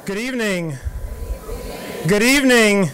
Good evening. Good evening.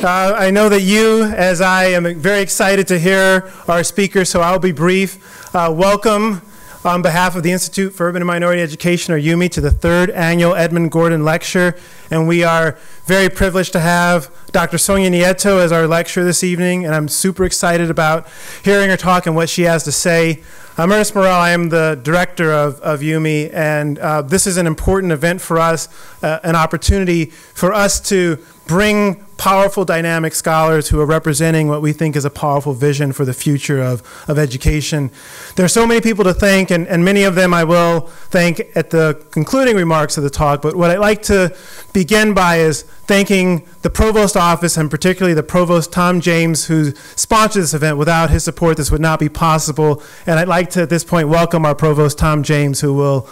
I know that you, as I am very excited to hear our speakers, so I'll be brief. Welcome on behalf of the Institute for Urban and Minority Education, or UMI, to the third annual Edmund Gordon Lecture. And we are very privileged to have Dr. Sonia Nieto as our lecturer this evening, and I'm super excited about hearing her talk and what she has to say. I'm Ernest Morel. I am the director of UMI, and this is an important event for us, an opportunity for us to bring powerful, dynamic scholars who are representing what we think is a powerful vision for the future of education. There are so many people to thank, and many of them I will thank at the concluding remarks of the talk, but what I'd like to begin by is thanking the Provost Office, and particularly the Provost Tom James, who sponsored this event. Without his support, this would not be possible. And I'd like to, at this point, welcome our Provost Tom James, who will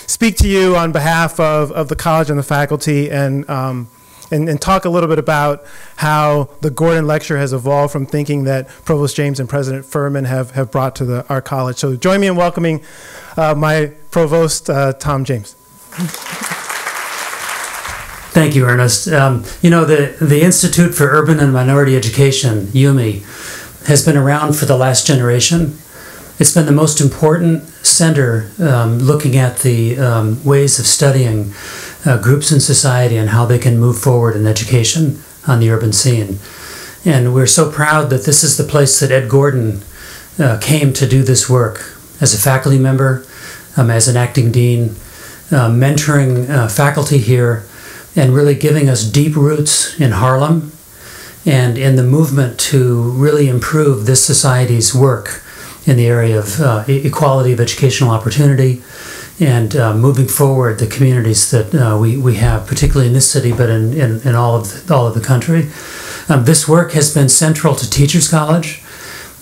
speak to you on behalf of the college and the faculty, and talk a little bit about how the Gordon Lecture has evolved from thinking that Provost James and President Furman have brought to our college. So join me in welcoming my Provost, Tom James. Thank you, Ernest. You know, the Institute for Urban and Minority Education, UMI, has been around for the last generation. It's been the most important center looking at the ways of studying groups in society and how they can move forward in education on the urban scene. And we're so proud that this is the place that Ed Gordon came to do this work as a faculty member, as an acting dean, mentoring faculty here, and really giving us deep roots in Harlem and in the movement to really improve this society's work in the area of equality of educational opportunity and moving forward the communities that we have, particularly in this city, but in all of the country. This work has been central to Teachers College,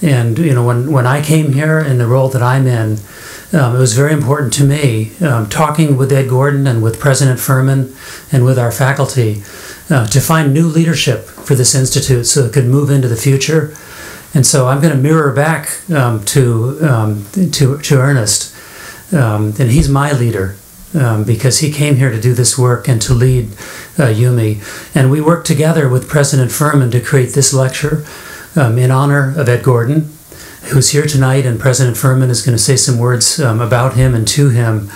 and you know, when I came here in the role that I'm in, it was very important to me, talking with Ed Gordon and with President Furman and with our faculty, to find new leadership for this institute so it could move into the future. And so I'm going to mirror back to Ernest, and he's my leader because he came here to do this work and to lead UMI. And we worked together with President Furman to create this lecture in honor of Ed Gordon, who's here tonight, and President Furman is going to say some words about him and to him.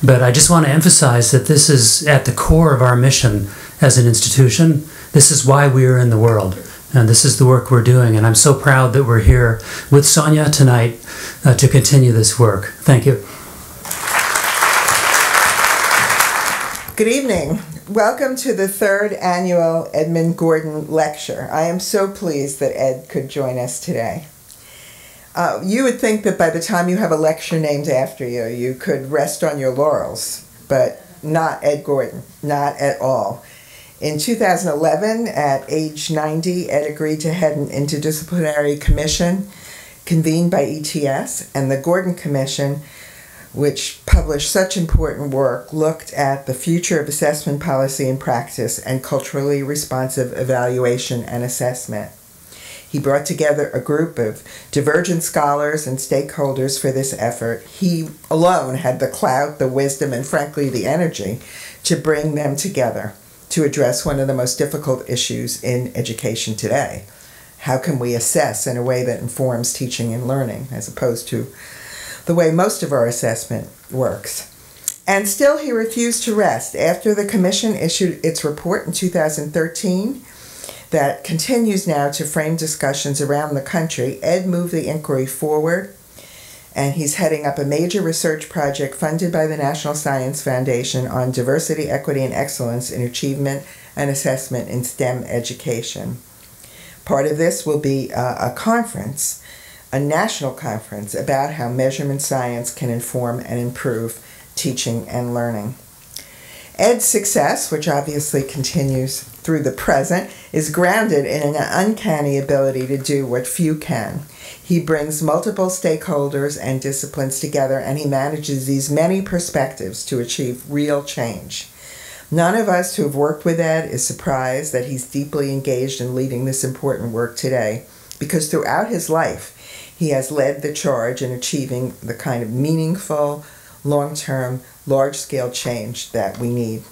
But I just want to emphasize that this is at the core of our mission as an institution. This is why we are in the world, and this is the work we're doing. And I'm so proud that we're here with Sonia tonight to continue this work. Thank you. Good evening. Welcome to the third annual Edmund Gordon Lecture. I am so pleased that Ed could join us today. You would think that by the time you have a lecture named after you, you could rest on your laurels, but not Ed Gordon, not at all. In 2011, at age 90, Ed agreed to head an interdisciplinary commission convened by ETS, and the Gordon Commission, which published such important work, looked at the future of assessment policy and practice and culturally responsive evaluation and assessment. He brought together a group of divergent scholars and stakeholders for this effort. He alone had the clout, the wisdom, and frankly the energy to bring them together to address one of the most difficult issues in education today. How can we assess in a way that informs teaching and learning, as opposed to the way most of our assessment works? And still he refused to rest. After the commission issued its report in 2013, that continues now to frame discussions around the country, Ed moved the inquiry forward, and he's heading up a major research project funded by the National Science Foundation on diversity, equity, and excellence in achievement and assessment in STEM education. Part of this will be a conference, a national conference, about how measurement science can inform and improve teaching and learning. Ed's success, which obviously continues through the present, is grounded in an uncanny ability to do what few can. He brings multiple stakeholders and disciplines together, and he manages these many perspectives to achieve real change. None of us who have worked with Ed is surprised that he's deeply engaged in leading this important work today, because throughout his life, he has led the charge in achieving the kind of meaningful, long-term, large-scale change that we need.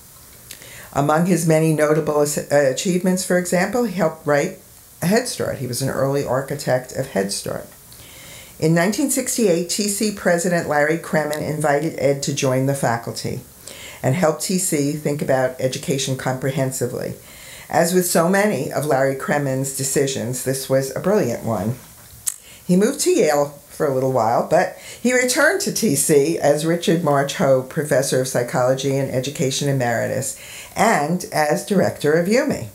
Among his many notable achievements, for example, he helped write a Head Start. He was an early architect of Head Start. In 1968, TC President Larry Kremen invited Ed to join the faculty and help TC think about education comprehensively. As with so many of Larry Kremen's decisions, this was a brilliant one. He moved to Yale for a little while, but he returned to TC as Richard March Ho Professor of Psychology and Education Emeritus and as Director of UME.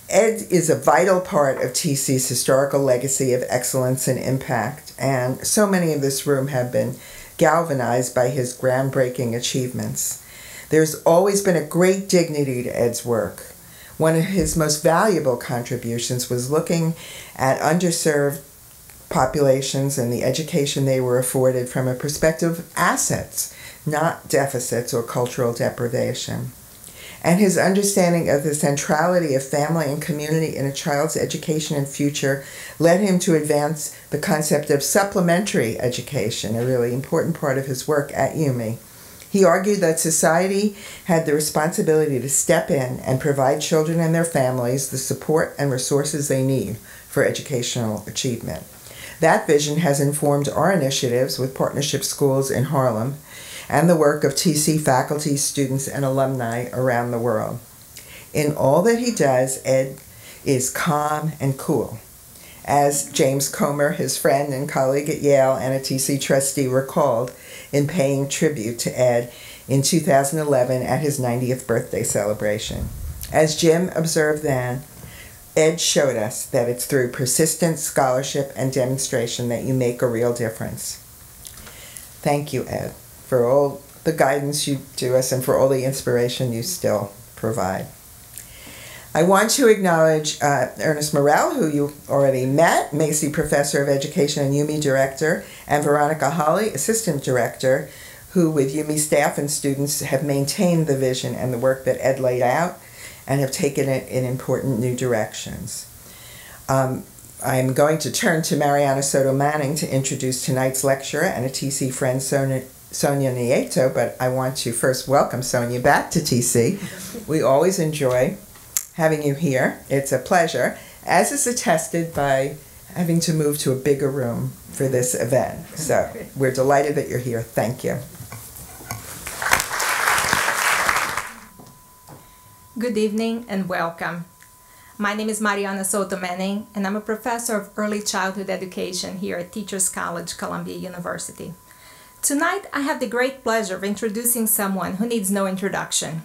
Ed is a vital part of TC's historical legacy of excellence and impact, and so many of this room have been galvanized by his groundbreaking achievements. There's always been a great dignity to Ed's work. One of his most valuable contributions was looking at underserved populations and the education they were afforded from a perspective of assets, not deficits or cultural deprivation. And his understanding of the centrality of family and community in a child's education and future led him to advance the concept of supplementary education, a really important part of his work at UME. He argued that society had the responsibility to step in and provide children and their families the support and resources they need for educational achievement. That vision has informed our initiatives with partnership schools in Harlem and the work of TC faculty, students, and alumni around the world. In all that he does, Ed is calm and cool. As James Comer, his friend and colleague at Yale and a TC trustee, recalled in paying tribute to Ed in 2011 at his 90th birthday celebration. As Jim observed then, Ed showed us that it's through persistent scholarship and demonstration that you make a real difference. Thank you, Ed, for all the guidance you do us and for all the inspiration you still provide. I want to acknowledge Ernest Morel, who you already met, Macy Professor of Education and UME Director, and Veronica Holly, Assistant Director, who with UME staff and students have maintained the vision and the work that Ed laid out and have taken it in important new directions. I'm going to turn to Mariana Soto Manning to introduce tonight's lecturer and a TC friend, Sonia Nieto, but I want to first welcome Sonia back to TC. We always enjoy having you here. It's a pleasure, as is attested by having to move to a bigger room for this event. So we're delighted that you're here. Thank you. Good evening and welcome. My name is Mariana Soto Manning, and I'm a professor of early childhood education here at Teachers College, Columbia University. Tonight, I have the great pleasure of introducing someone who needs no introduction.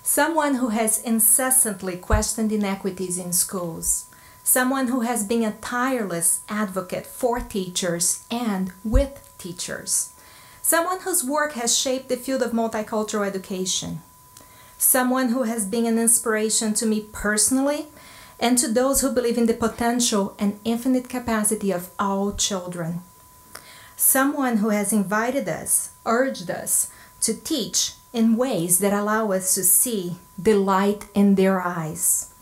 Someone who has incessantly questioned inequities in schools. Someone who has been a tireless advocate for teachers and with teachers. Someone whose work has shaped the field of multicultural education. Someone who has been an inspiration to me personally and to those who believe in the potential and infinite capacity of all children. Someone who has invited us, urged us to teach in ways that allow us to see the light in their eyes,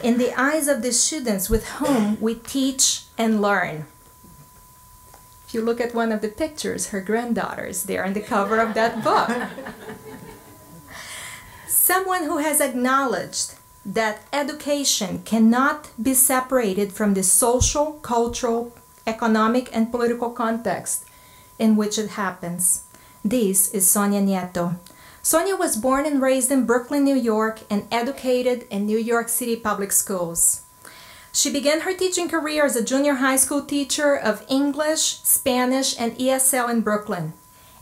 in the eyes of the students with whom we teach and learn. If you look at one of the pictures, her granddaughter is there on the cover of that book. Someone who has acknowledged that education cannot be separated from the social, cultural, economic, and political context in which it happens. This is Sonia Nieto. Sonia was born and raised in Brooklyn, New York, and educated in New York City public schools. She began her teaching career as a junior high school teacher of English, Spanish, and ESL in Brooklyn.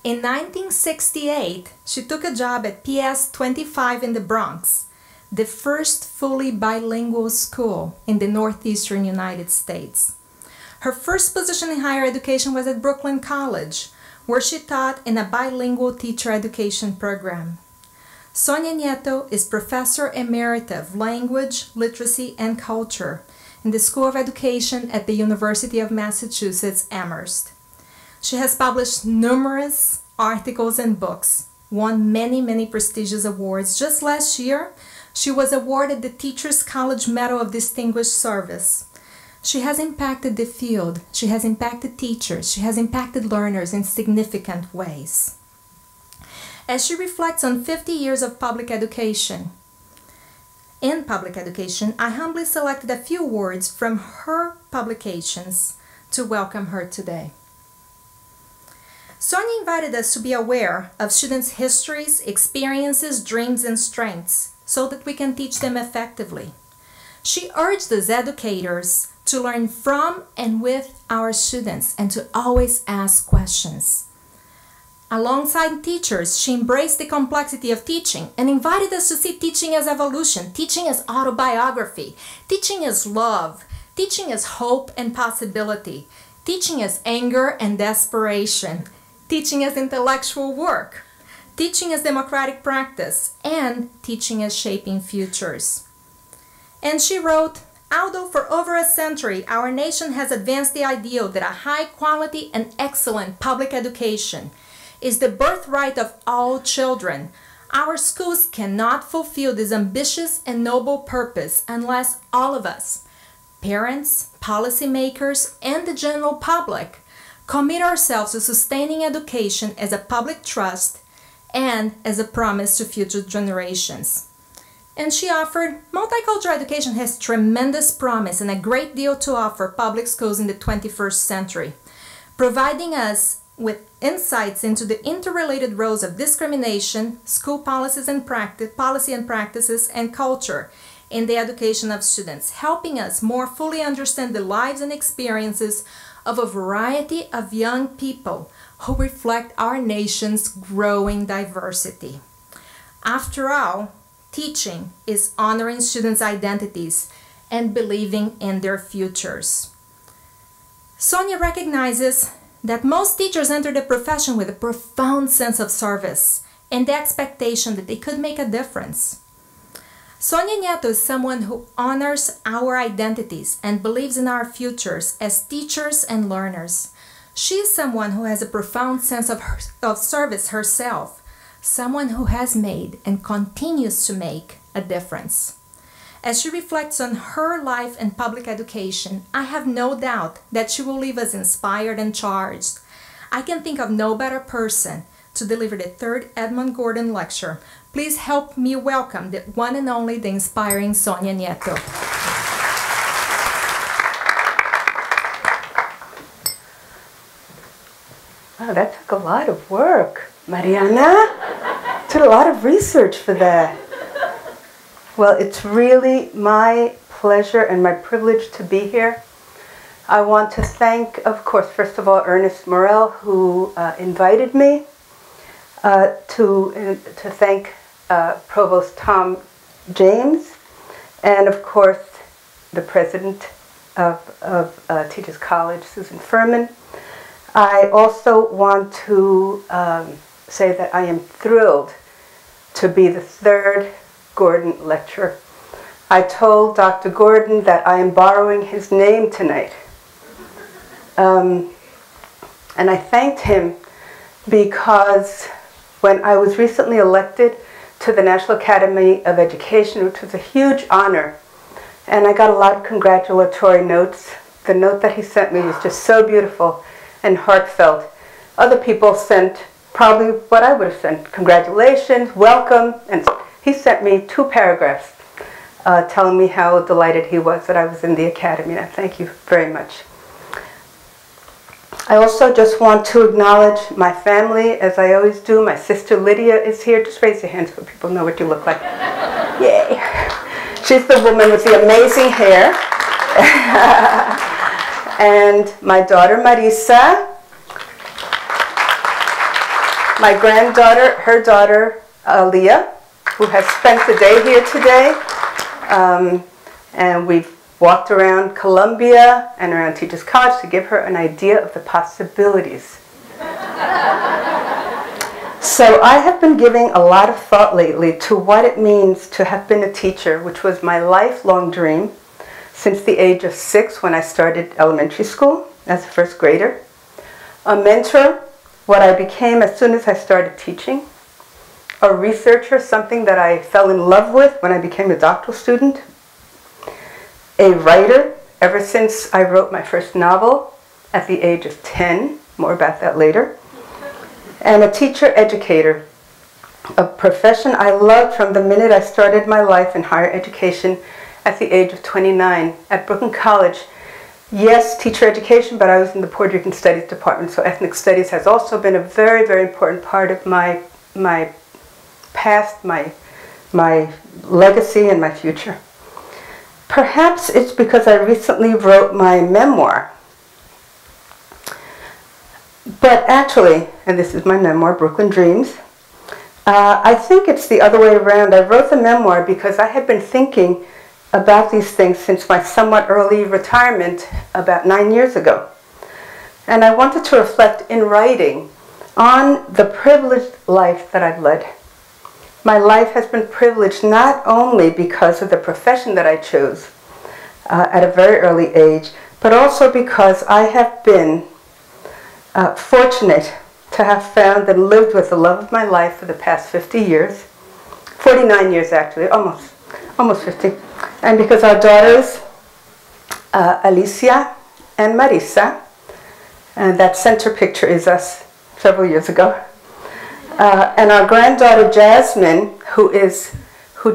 In 1968, she took a job at PS 25 in the Bronx, the first fully bilingual school in the northeastern United States. Her first position in higher education was at Brooklyn College, where she taught in a bilingual teacher education program. Sonia Nieto is Professor Emerita of Language, Literacy, and Culture in the School of Education at the University of Massachusetts, Amherst. She has published numerous articles and books, won many prestigious awards. Just last year, she was awarded the Teachers College Medal of Distinguished Service. She has impacted the field, she has impacted teachers, she has impacted learners in significant ways. as she reflects on 50 years of public education. In public education, I humbly selected a few words from her publications to welcome her today. Sonia invited us to be aware of students' histories, experiences, dreams, and strengths so that we can teach them effectively. She urged us educators to learn from and with our students and to always ask questions. Alongside teachers, she embraced the complexity of teaching and invited us to see teaching as evolution, teaching as autobiography, teaching as love, teaching as hope and possibility, teaching as anger and desperation, teaching as intellectual work, teaching as democratic practice, and teaching as shaping futures. And she wrote, although for over a century our nation has advanced the ideal that a high quality and excellent public education is the birthright of all children, our schools cannot fulfill this ambitious and noble purpose unless all of us, parents, policymakers, and the general public, commit ourselves to sustaining education as a public trust and as a promise to future generations. And she offered, multicultural education has tremendous promise and a great deal to offer public schools in the 21st century, providing us with insights into the interrelated roles of discrimination, school policies and policy and practices, and culture in the education of students, helping us more fully understand the lives and experiences of a variety of young people who reflect our nation's growing diversity. After all, teaching is honoring students' identities and believing in their futures. Sonia recognizes that most teachers enter the profession with a profound sense of service and the expectation that they could make a difference. Sonia Nieto is someone who honors our identities and believes in our futures as teachers and learners. She is someone who has a profound sense of service herself, someone who has made and continues to make a difference. As she reflects on her life and public education, I have no doubt that she will leave us inspired and charged. I can think of no better person to deliver the third Edmund Gordon Lecture. Please help me welcome the one and only, the inspiring Sonia Nieto. Wow, that took a lot of work. Mariana did a lot of research for that. Well, it's really my pleasure and my privilege to be here. I want to thank, of course, first of all, Ernest Morel, who invited me, to thank Provost Tom James, and of course, the president of Teachers College, Susan Furman. I also want to say that I am thrilled to be the third Gordon Lecturer. I told Dr. Gordon that I am borrowing his name tonight. And I thanked him because when I was recently elected to the National Academy of Education, which was a huge honor, and I got a lot of congratulatory notes. The note that he sent me was just so beautiful and heartfelt. Other people sent probably what I would have sent: congratulations, welcome, and he sent me 2 paragraphs telling me how delighted he was that I was in the Academy, and I thank you very much. I also just want to acknowledge my family, as I always do. My sister Lydia is here. Just raise your hands so people know what you look like. Yay! She's the woman with the amazing hair. And my daughter Marisa, my granddaughter, her daughter Aliyah, who has spent the day here today. And we've walked around Columbia and around Teachers College to give her an idea of the possibilities. So I have been giving a lot of thought lately to what it means to have been a teacher, which was my lifelong dream since the age of 6 when I started elementary school as a first grader. A mentor, what I became as soon as I started teaching. A researcher, something that I fell in love with when I became a doctoral student. A writer, ever since I wrote my first novel at the age of 10, more about that later. And a teacher educator a profession I loved from the minute I started my life in higher education at the age of 29 at Brooklyn College. Yes, teacher education, but I was in the Puerto Rican Studies department, so ethnic studies has also been a very, very important part of my past, my legacy, and my future. Perhaps it's because I recently wrote my memoir. But actually, and this is my memoir, Brooklyn Dreams, I think it's the other way around. I wrote the memoir because I had been thinking about these things since my somewhat early retirement about 9 years ago. And I wanted to reflect in writing on the privileged life that I've led. My life has been privileged not only because of the profession that I chose at a very early age, but also because I have been fortunate to have found and lived with the love of my life for the past 50 years, 49 years actually, almost 50. And because our daughters, Alicia and Marisa, and that center picture is us several years ago, and our granddaughter Jasmine, who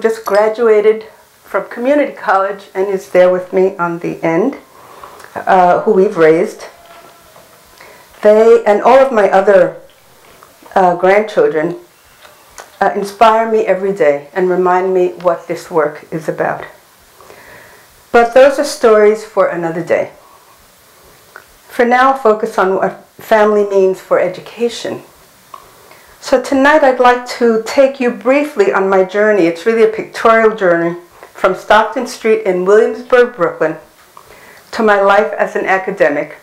just graduated from community college and is there with me on the end, who we've raised. They and all of my other grandchildren inspire me every day and remind me what this work is about. But those are stories for another day. For now, I'll focus on what family means for education. So tonight I'd like to take you briefly on my journey. It's really a pictorial journey from Stockton Street in Williamsburg, Brooklyn, to my life as an academic,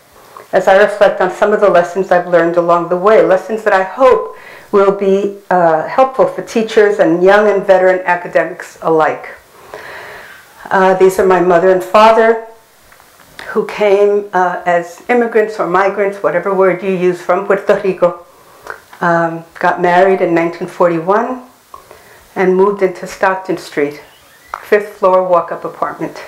as I reflect on some of the lessons I've learned along the way, lessons that I hope will be helpful for teachers and young and veteran academics alike. These are my mother and father, who came as immigrants or migrants, whatever word you use, from Puerto Rico. Got married in 1941 and moved into Stockton Street, 5th floor walk-up apartment.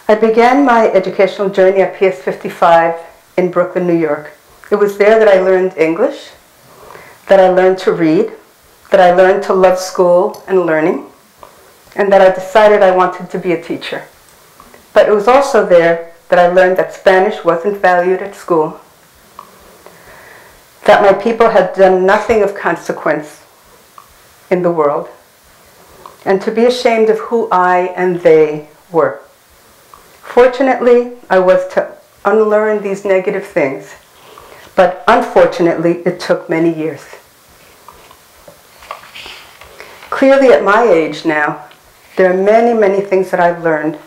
I began my educational journey at PS 55 in Brooklyn, New York. It was there that I learned English, that I learned to read, that I learned to love school and learning, and that I decided I wanted to be a teacher. But it was also there that I learned that Spanish wasn't valued at school, that my people had done nothing of consequence in the world, and to be ashamed of who I and they were. Fortunately, I was to unlearn these negative things, but unfortunately, it took many years. Clearly, at my age now, there are many, many things that I've learned,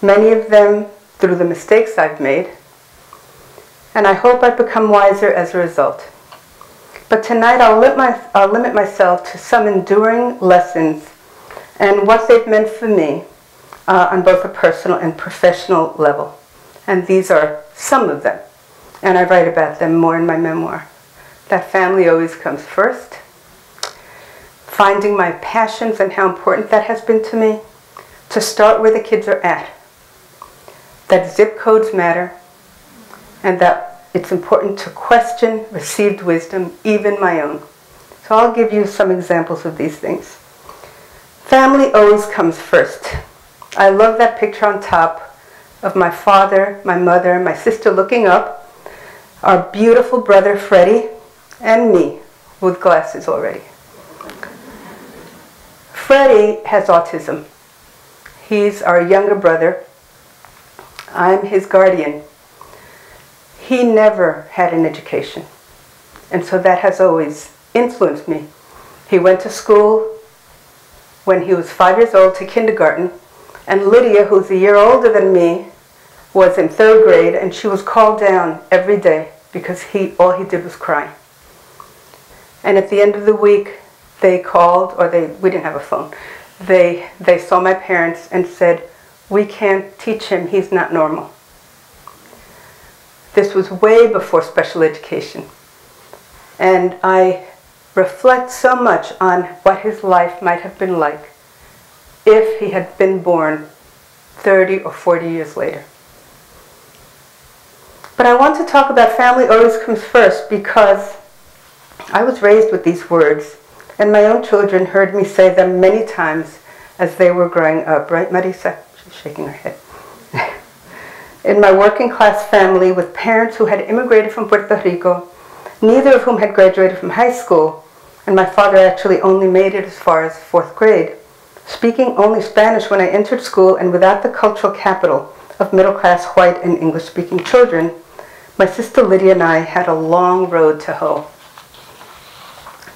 many of them through the mistakes I've made, and I hope I've become wiser as a result. But tonight I'll limit myself to some enduring lessons and what they've meant for me on both a personal and professional level. And these are some of them, and I write about them more in my memoir. That family always comes first. Finding my passions and how important that has been to me. To start where the kids are at. That zip codes matter, and that it's important to question received wisdom, even my own. So I'll give you some examples of these things. Family always comes first. I love that picture on top of my father, my mother, my sister looking up, our beautiful brother Freddie, and me with glasses already. Freddie has autism. He's our younger brother. I'm his guardian. He never had an education, and so that has always influenced me. He went to school when he was 5 years old to kindergarten, and Lydia, who's a year older than me, was in 3rd grade, and she was called down every day because all he did was cry. And at the end of the week, they called, we didn't have a phone. They saw my parents and said, "We can't teach him, he's not normal." This was way before special education. And I reflect so much on what his life might have been like if he had been born 30 or 40 years later. But I want to talk about family always comes first because I was raised with these words, and my own children heard me say them many times as they were growing up. Right, Marisa? She's shaking her head. In my working class family with parents who had immigrated from Puerto Rico, neither of whom had graduated from high school, and my father actually only made it as far as 4th grade, speaking only Spanish when I entered school and without the cultural capital of middle-class white and English-speaking children, my sister Lydia and I had a long road to hoe.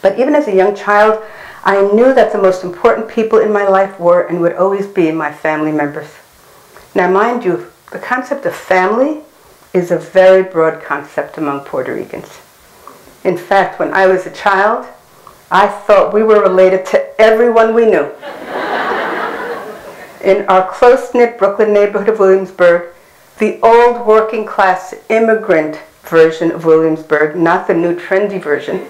But even as a young child, I knew that the most important people in my life were and would always be my family members. Now mind you, the concept of family is a very broad concept among Puerto Ricans. In fact, when I was a child, I thought we were related to everyone we knew. In our close-knit Brooklyn neighborhood of Williamsburg, the old working-class immigrant version of Williamsburg, not the new trendy version,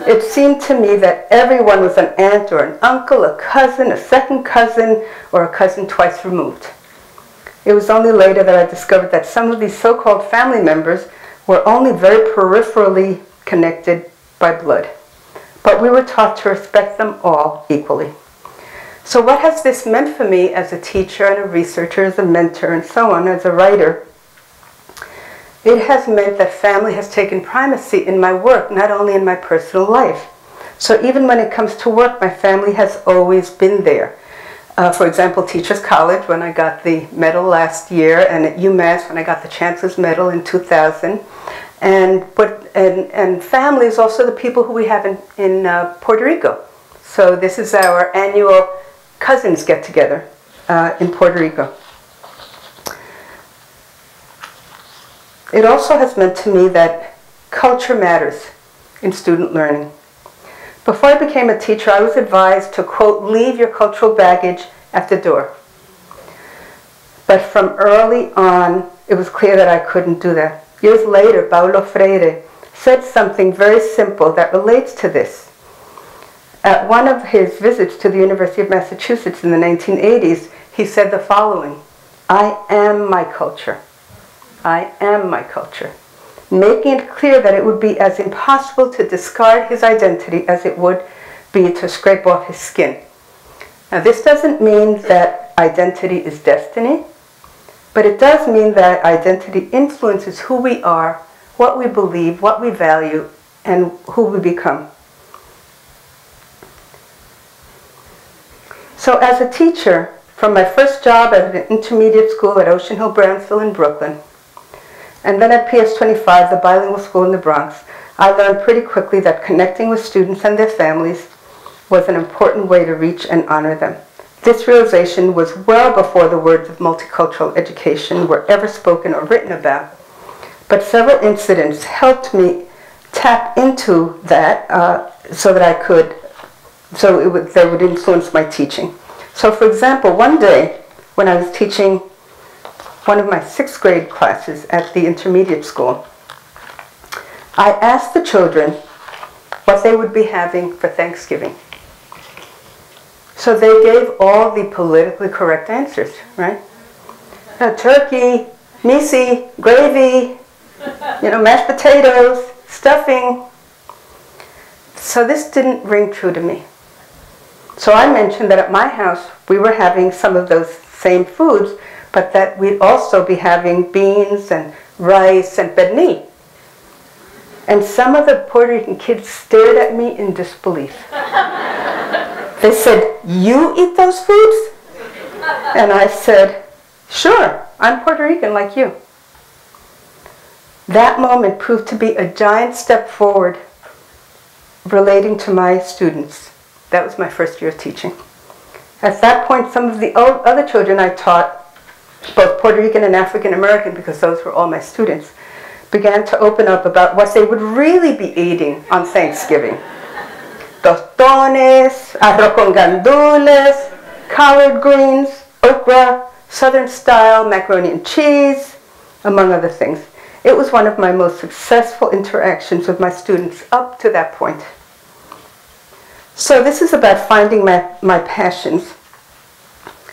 it seemed to me that everyone was an aunt or an uncle, a cousin, a second cousin, or a cousin twice removed. It was only later that I discovered that some of these so-called family members were only very peripherally connected by blood. But we were taught to respect them all equally. So what has this meant for me as a teacher and a researcher, as a mentor, and so on, as a writer? It has meant that family has taken primacy in my work, not only in my personal life. So even when it comes to work, my family has always been there. For example, Teachers College, when I got the medal last year, and at UMass, when I got the Chancellor's Medal in 2000. And family is also the people who we have in Puerto Rico. So this is our annual cousins get-together in Puerto Rico. It also has meant to me that culture matters in student learning. Before I became a teacher, I was advised to, quote, leave your cultural baggage at the door. But from early on, it was clear that I couldn't do that. Years later, Paulo said something very simple that relates to this. At one of his visits to the University of Massachusetts in the 1980s, he said the following: I am my culture. I am my culture. Making it clear that it would be as impossible to discard his identity as it would be to scrape off his skin. Now this doesn't mean that identity is destiny, but it does mean that identity influences who we are, what we believe, what we value, and who we become. So as a teacher, from my first job at an intermediate school at Ocean Hill-Brownsville in Brooklyn, and then at PS25, the bilingual school in the Bronx, I learned pretty quickly that connecting with students and their families was an important way to reach and honor them. This realization was well before the words of multicultural education were ever spoken or written about, but several incidents helped me tap into that they would influence my teaching. So for example, one day when I was teaching one of my 6th grade classes at the intermediate school, I asked the children what they would be having for Thanksgiving. So they gave all the politically correct answers, right? Turkey, misi, gravy, mashed potatoes, stuffing. So this didn't ring true to me. So I mentioned that at my house we were having some of those same foods, but that we'd also be having beans and rice and pernil. And some of the Puerto Rican kids stared at me in disbelief. They said, "You eat those foods?" And I said, "Sure, I'm Puerto Rican like you." That moment proved to be a giant step forward relating to my students. That was my first year of teaching. At that point, some of the other children I taught, both Puerto Rican and African American, because those were all my students, began to open up about what they would really be eating on Thanksgiving. Tostones, arroz con gandules, collard greens, okra, Southern style macaroni and cheese, among other things. It was one of my most successful interactions with my students up to that point. So this is about finding my passions.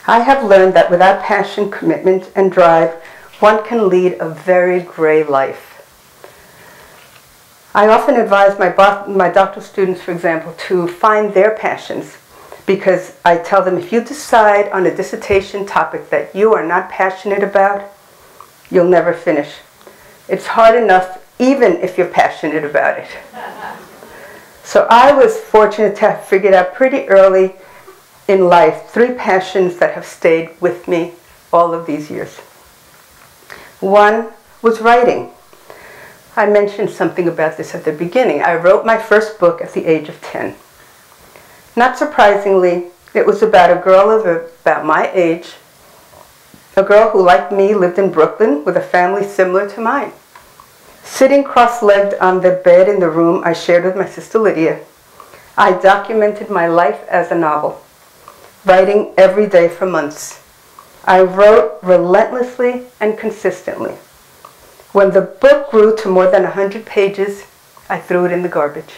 I have learned that without passion, commitment, and drive, one can lead a very gray life. I often advise my doctoral students, for example, to find their passions, because I tell them if you decide on a dissertation topic that you are not passionate about, you'll never finish. It's hard enough even if you're passionate about it. So I was fortunate to have figured out pretty early in life 3 passions that have stayed with me all of these years. One was writing. I mentioned something about this at the beginning. I wrote my first book at the age of 10. Not surprisingly, it was about a girl of about my age, a girl who, like me, lived in Brooklyn with a family similar to mine. Sitting cross-legged on the bed in the room I shared with my sister Lydia, I documented my life as a novel, writing every day for months. I wrote relentlessly and consistently. When the book grew to more than 100 pages, I threw it in the garbage.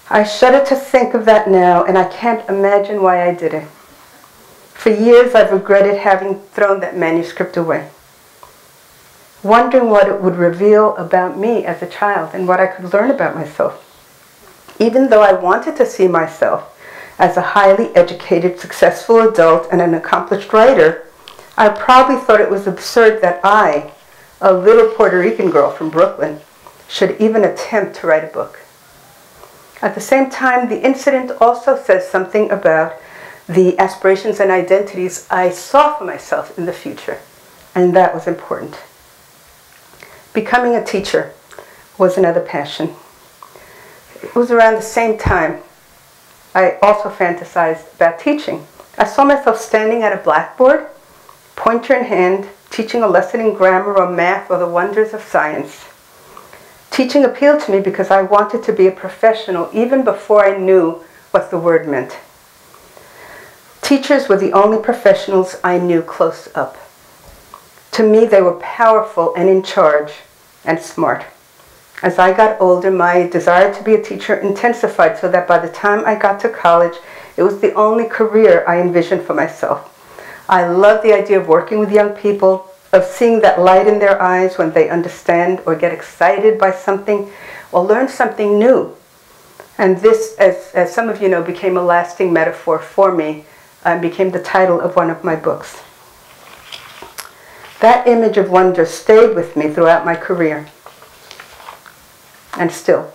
I shudder to think of that now, and I can't imagine why I did it. For years, I've regretted having thrown that manuscript away, wondering what it would reveal about me as a child and what I could learn about myself. Even though I wanted to see myself as a highly educated, successful adult and an accomplished writer, I probably thought it was absurd that I, a little Puerto Rican girl from Brooklyn, should even attempt to write a book. At the same time, the incident also says something about the aspirations and identities I saw for myself in the future, and that was important. Becoming a teacher was another passion. It was around the same time I also fantasized about teaching. I saw myself standing at a blackboard, pointer in hand, teaching a lesson in grammar or math or the wonders of science. Teaching appealed to me because I wanted to be a professional even before I knew what the word meant. Teachers were the only professionals I knew close up. To me, they were powerful and in charge and smart. As I got older, my desire to be a teacher intensified so that by the time I got to college, it was the only career I envisioned for myself. I love the idea of working with young people, of seeing that light in their eyes when they understand or get excited by something or learn something new. And this, as some of you know, became a lasting metaphor for me and became the title of one of my books. That image of wonder stayed with me throughout my career. And still,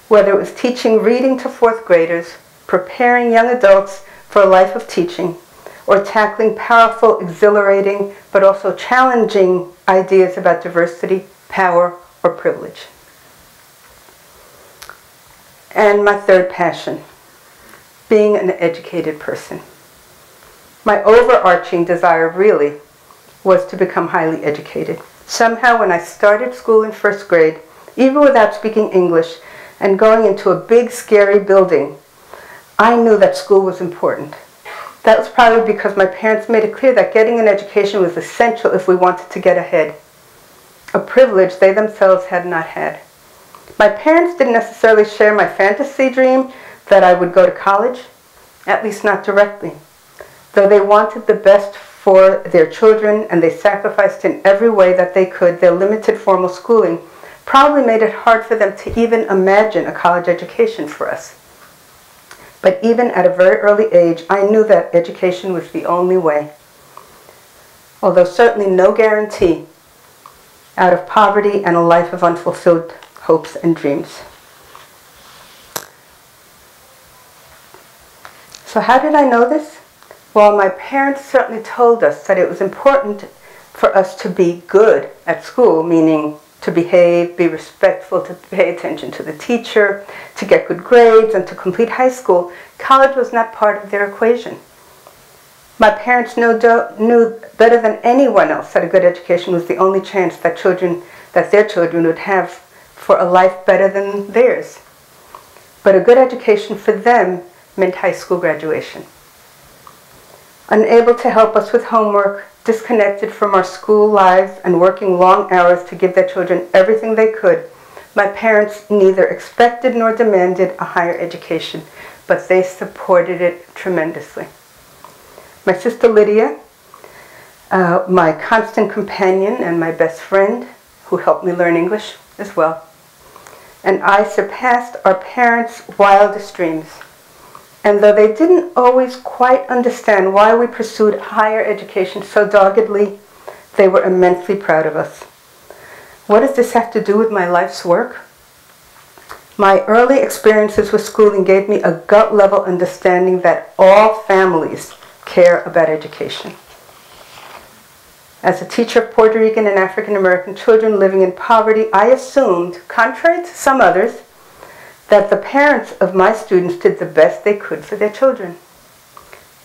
whether it was teaching reading to 4th graders, preparing young adults for a life of teaching, or tackling powerful, exhilarating, but also challenging ideas about diversity, power, or privilege. And my third passion, being an educated person. My overarching desire really was to become highly educated. Somehow when I started school in 1st grade, even without speaking English and going into a big, scary building, I knew that school was important. That was probably because my parents made it clear that getting an education was essential if we wanted to get ahead, a privilege they themselves had not had. My parents didn't necessarily share my fantasy dream that I would go to college, at least not directly. Though they wanted the best for their children and they sacrificed in every way that they could, their limited formal schooling probably made it hard for them to even imagine a college education for us. But even at a very early age, I knew that education was the only way. Although certainly no guarantee out of poverty and a life of unfulfilled hopes and dreams. So how did I know this? Well, my parents certainly told us that it was important for us to be good at school, meaning to behave, be respectful, to pay attention to the teacher, to get good grades, and to complete high school. College was not part of their equation. My parents knew better than anyone else that a good education was the only chance that their children would have for a life better than theirs. But a good education for them meant high school graduation. Unable to help us with homework, disconnected from our school lives and working long hours to give their children everything they could, my parents neither expected nor demanded a higher education, but they supported it tremendously. My sister Lydia my constant companion and my best friend who helped me learn English as well. And I surpassed our parents' wildest dreams. And though they didn't always quite understand why we pursued higher education so doggedly, they were immensely proud of us. What does this have to do with my life's work? My early experiences with schooling gave me a gut-level understanding that all families care about education. As a teacher of Puerto Rican and African American children living in poverty, I assumed, contrary to some others, that the parents of my students did the best they could for their children.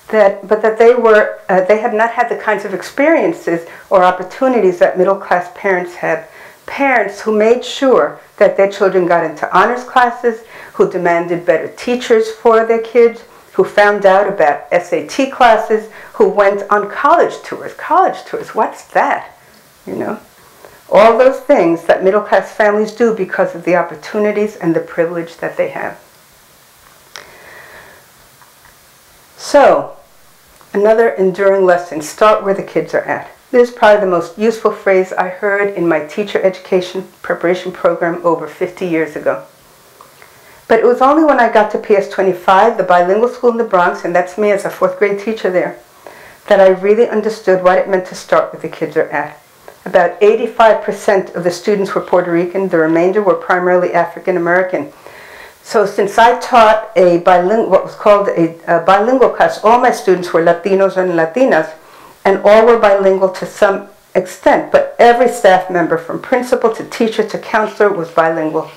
But that they had not had the kinds of experiences or opportunities that middle-class parents had. Parents who made sure that their children got into honors classes, who demanded better teachers for their kids, who found out about SAT classes, who went on college tours. College tours, what's that? You know? All those things that middle-class families do because of the opportunities and the privilege that they have. So, another enduring lesson, start where the kids are at. This is probably the most useful phrase I heard in my teacher education preparation program over 50 years ago. But it was only when I got to PS 25, the bilingual school in the Bronx, and that's me as a 4th grade teacher there, that I really understood what it meant to start where the kids are at. About 85% of the students were Puerto Rican, the remainder were primarily African American. So since I taught what was called a bilingual class, all my students were Latinos and Latinas, and all were bilingual to some extent, but every staff member, from principal to teacher to counselor, was bilingual.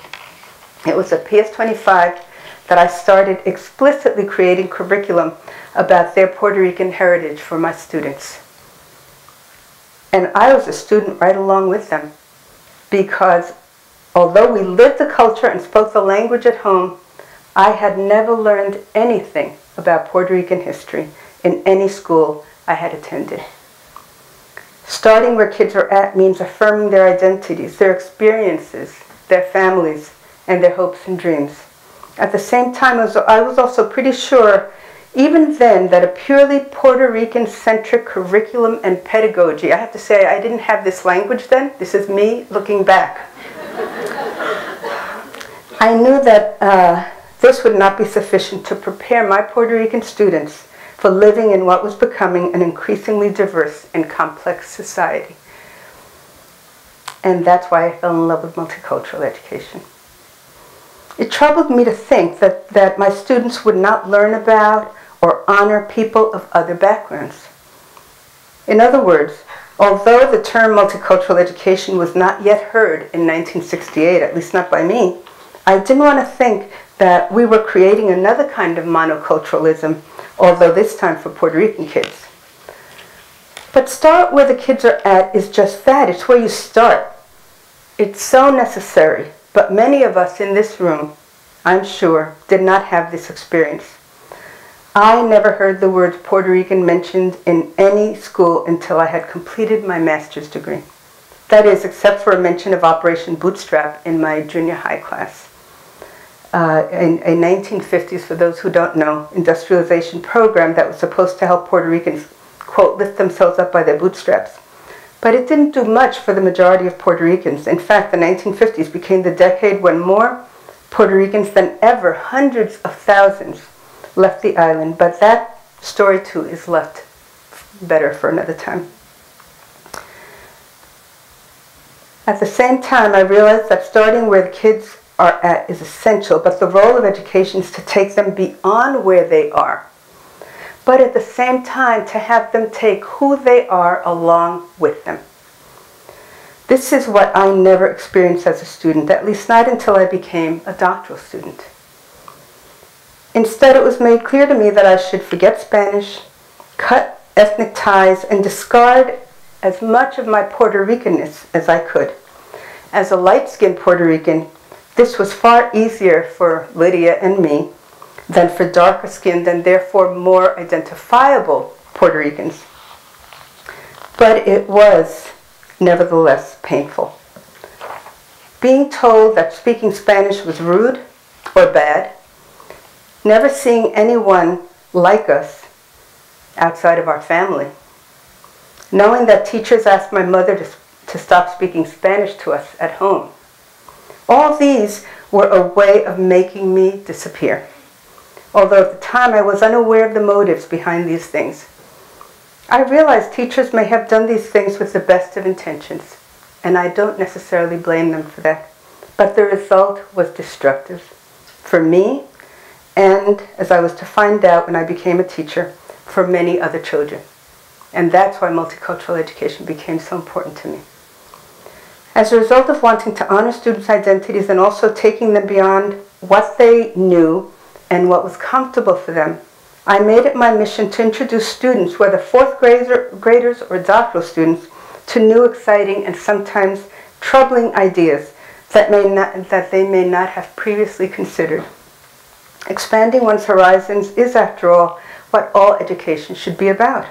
It was at PS 25 that I started explicitly creating curriculum about their Puerto Rican heritage for my students. And I was a student right along with them, because although we lived the culture and spoke the language at home, I had never learned anything about Puerto Rican history in any school I had attended. Starting where kids are at means affirming their identities, their experiences, their families, and their hopes and dreams. At the same time, I was also pretty sure, even then, that a purely Puerto Rican-centric curriculum and pedagogy, I have to say, I didn't have this language then. This is me looking back. I knew that this would not be sufficient to prepare my Puerto Rican students for living in what was becoming an increasingly diverse and complex society. And that's why I fell in love with multicultural education. It troubled me to think that my students would not learn about or honor people of other backgrounds. In other words, although the term multicultural education was not yet heard in 1968, at least not by me, I didn't want to think that we were creating another kind of monoculturalism, although this time for Puerto Rican kids. But start where the kids are at is just that. It's where you start. It's so necessary. But many of us in this room, I'm sure, did not have this experience. I never heard the word Puerto Rican mentioned in any school until I had completed my master's degree. That is, except for a mention of Operation Bootstrap in my junior high class. In 1950s, for those who don't know, industrialization program that was supposed to help Puerto Ricans, quote, lift themselves up by their bootstraps. But it didn't do much for the majority of Puerto Ricans. In fact, the 1950s became the decade when more Puerto Ricans than ever, hundreds of thousands, left the island. But that story, too, is left better for another time. At the same time, I realized that starting where the kids are at is essential, but the role of education is to take them beyond where they are, but at the same time to have them take who they are along with them. This is what I never experienced as a student, at least not until I became a doctoral student. Instead, it was made clear to me that I should forget Spanish, cut ethnic ties, and discard as much of my Puerto Ricanness as I could. As a light-skinned Puerto Rican, this was far easier for Lydia and me than for darker-skinned and therefore more identifiable Puerto Ricans. But it was nevertheless painful. Being told that speaking Spanish was rude or bad, never seeing anyone like us outside of our family, knowing that teachers asked my mother to stop speaking Spanish to us at home. All these were a way of making me disappear. Although at the time I was unaware of the motives behind these things. I realized teachers may have done these things with the best of intentions, and I don't necessarily blame them for that. But the result was destructive for me, and as I was to find out when I became a teacher, for many other children. And that's why multicultural education became so important to me. As a result of wanting to honor students' identities and also taking them beyond what they knew and what was comfortable for them, I made it my mission to introduce students, whether fourth graders or doctoral students, to new, exciting, and sometimes troubling ideas that they may not have previously considered. Expanding one's horizons is, after all, what all education should be about,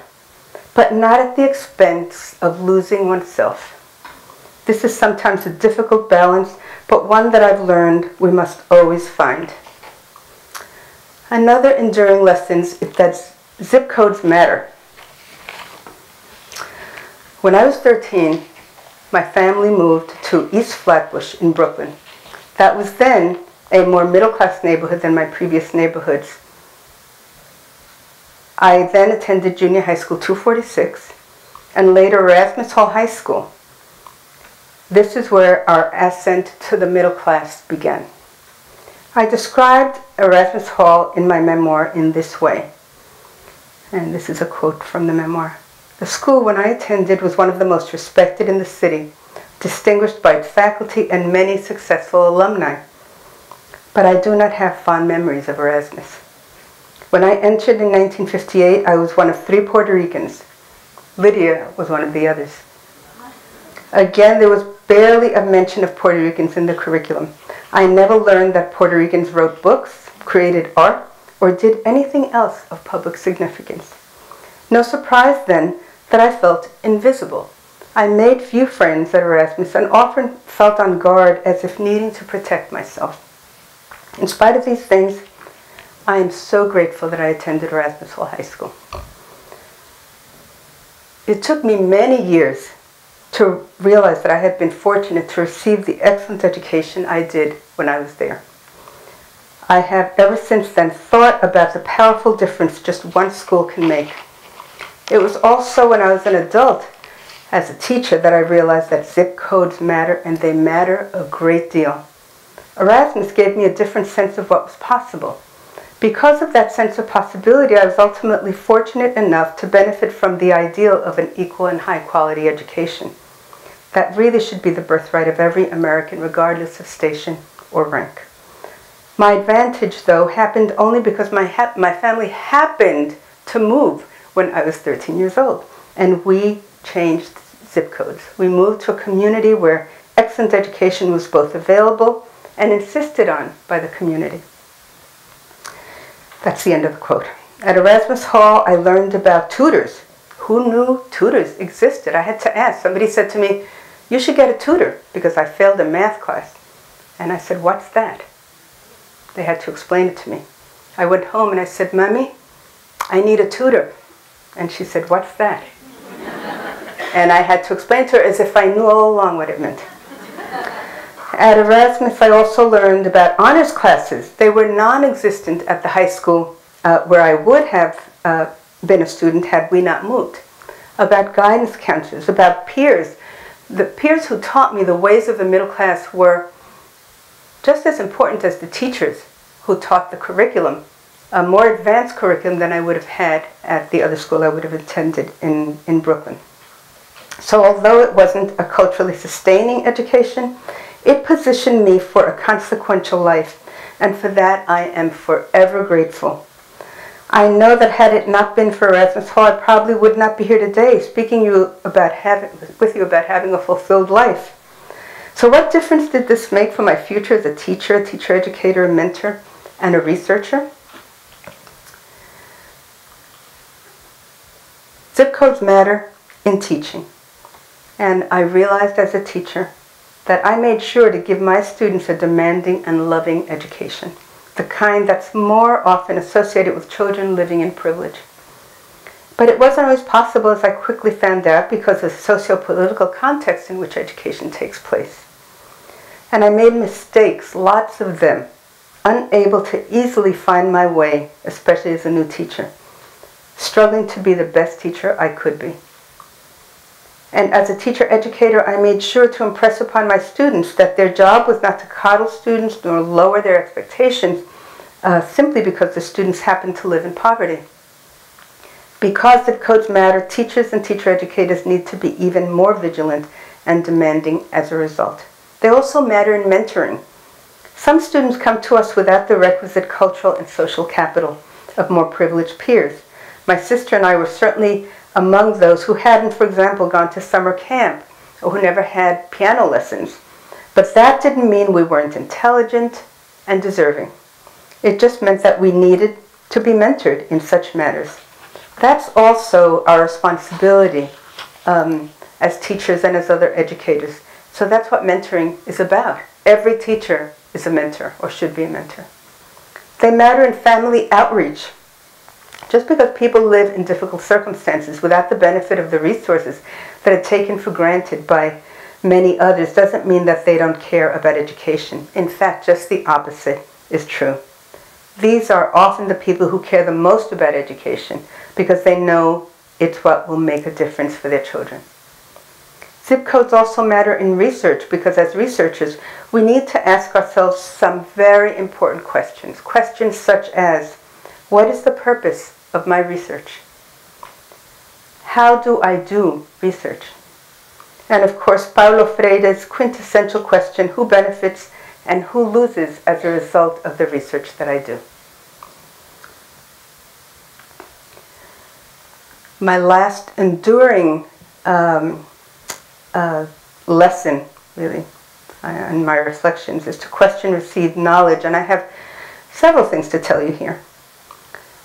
but not at the expense of losing oneself. This is sometimes a difficult balance, but one that I've learned we must always find. Another enduring lesson is that zip codes matter. When I was 13, my family moved to East Flatbush in Brooklyn. That was then a more middle-class neighborhood than my previous neighborhoods. I then attended junior high school 246 and later Erasmus Hall High School. This is where our ascent to the middle class began. I described Erasmus Hall in my memoir in this way, and this is a quote from the memoir. The school when I attended was one of the most respected in the city, distinguished by its faculty and many successful alumni. But I do not have fond memories of Erasmus. When I entered in 1958, I was one of 3 Puerto Ricans. Lydia was one of the others. Again, there was barely a mention of Puerto Ricans in the curriculum. I never learned that Puerto Ricans wrote books, created art, or did anything else of public significance. No surprise then that I felt invisible. I made few friends at Erasmus and often felt on guard as if needing to protect myself. In spite of these things, I am so grateful that I attended Erasmus Hall High School. It took me many years to realize that I had been fortunate to receive the excellent education I did when I was there. I have ever since then thought about the powerful difference just one school can make. It was also when I was an adult, as a teacher, that I realized that zip codes matter, and they matter a great deal. Erasmus gave me a different sense of what was possible. Because of that sense of possibility, I was ultimately fortunate enough to benefit from the ideal of an equal and high-quality education. That really should be the birthright of every American, regardless of station or rank. My advantage, though, happened only because my family happened to move when I was 13 years old, and we changed zip codes. We moved to a community where excellent education was both available and insisted on by the community. That's the end of the quote. At Erasmus Hall, I learned about tutors. Who knew tutors existed? I had to ask. Somebody said to me, "You should get a tutor," because I failed a math class. And I said, "What's that?" They had to explain it to me. I went home and I said, "Mommy, I need a tutor." And she said, "What's that?" And I had to explain to her as if I knew all along what it meant. At Erasmus, I also learned about honors classes. They were non-existent at the high school where I would have been a student had we not moved. About guidance counselors, about peers. The peers who taught me the ways of the middle class were just as important as the teachers who taught the curriculum, a more advanced curriculum than I would have had at the other school I would have attended in Brooklyn. So although it wasn't a culturally sustaining education, it positioned me for a consequential life, and for that I am forever grateful. I know that had it not been for Erasmus Hall, I probably would not be here today speaking with you about having a fulfilled life. So what difference did this make for my future as a teacher educator, a mentor, and a researcher? Zip codes matter in teaching. And I realized as a teacher that I made sure to give my students a demanding and loving education, the kind that's more often associated with children living in privilege. But it wasn't always possible, as I quickly found out, because of the socio-political context in which education takes place. And I made mistakes, lots of them, unable to easily find my way, especially as a new teacher, struggling to be the best teacher I could be. And as a teacher-educator, I made sure to impress upon my students that their job was not to coddle students nor lower their expectations simply because the students happened to live in poverty. Because zip codes matter, teachers and teacher-educators need to be even more vigilant and demanding as a result. They also matter in mentoring. Some students come to us without the requisite cultural and social capital of more privileged peers. My sister and I were certainly among those who hadn't, for example, gone to summer camp or who never had piano lessons. But that didn't mean we weren't intelligent and deserving. It just meant that we needed to be mentored in such matters. That's also our responsibility as teachers and as other educators. So that's what mentoring is about. Every teacher is a mentor or should be a mentor. They matter in family outreach. Just because people live in difficult circumstances without the benefit of the resources that are taken for granted by many others doesn't mean that they don't care about education. In fact, just the opposite is true. These are often the people who care the most about education because they know it's what will make a difference for their children. Zip codes also matter in research because as researchers, we need to ask ourselves some very important questions. Questions such as, what is the purpose of my research? How do I do research? And of course, Paulo Freire's quintessential question, who benefits and who loses as a result of the research that I do? My last enduring lesson, really, in my reflections is to question received knowledge, and I have several things to tell you here.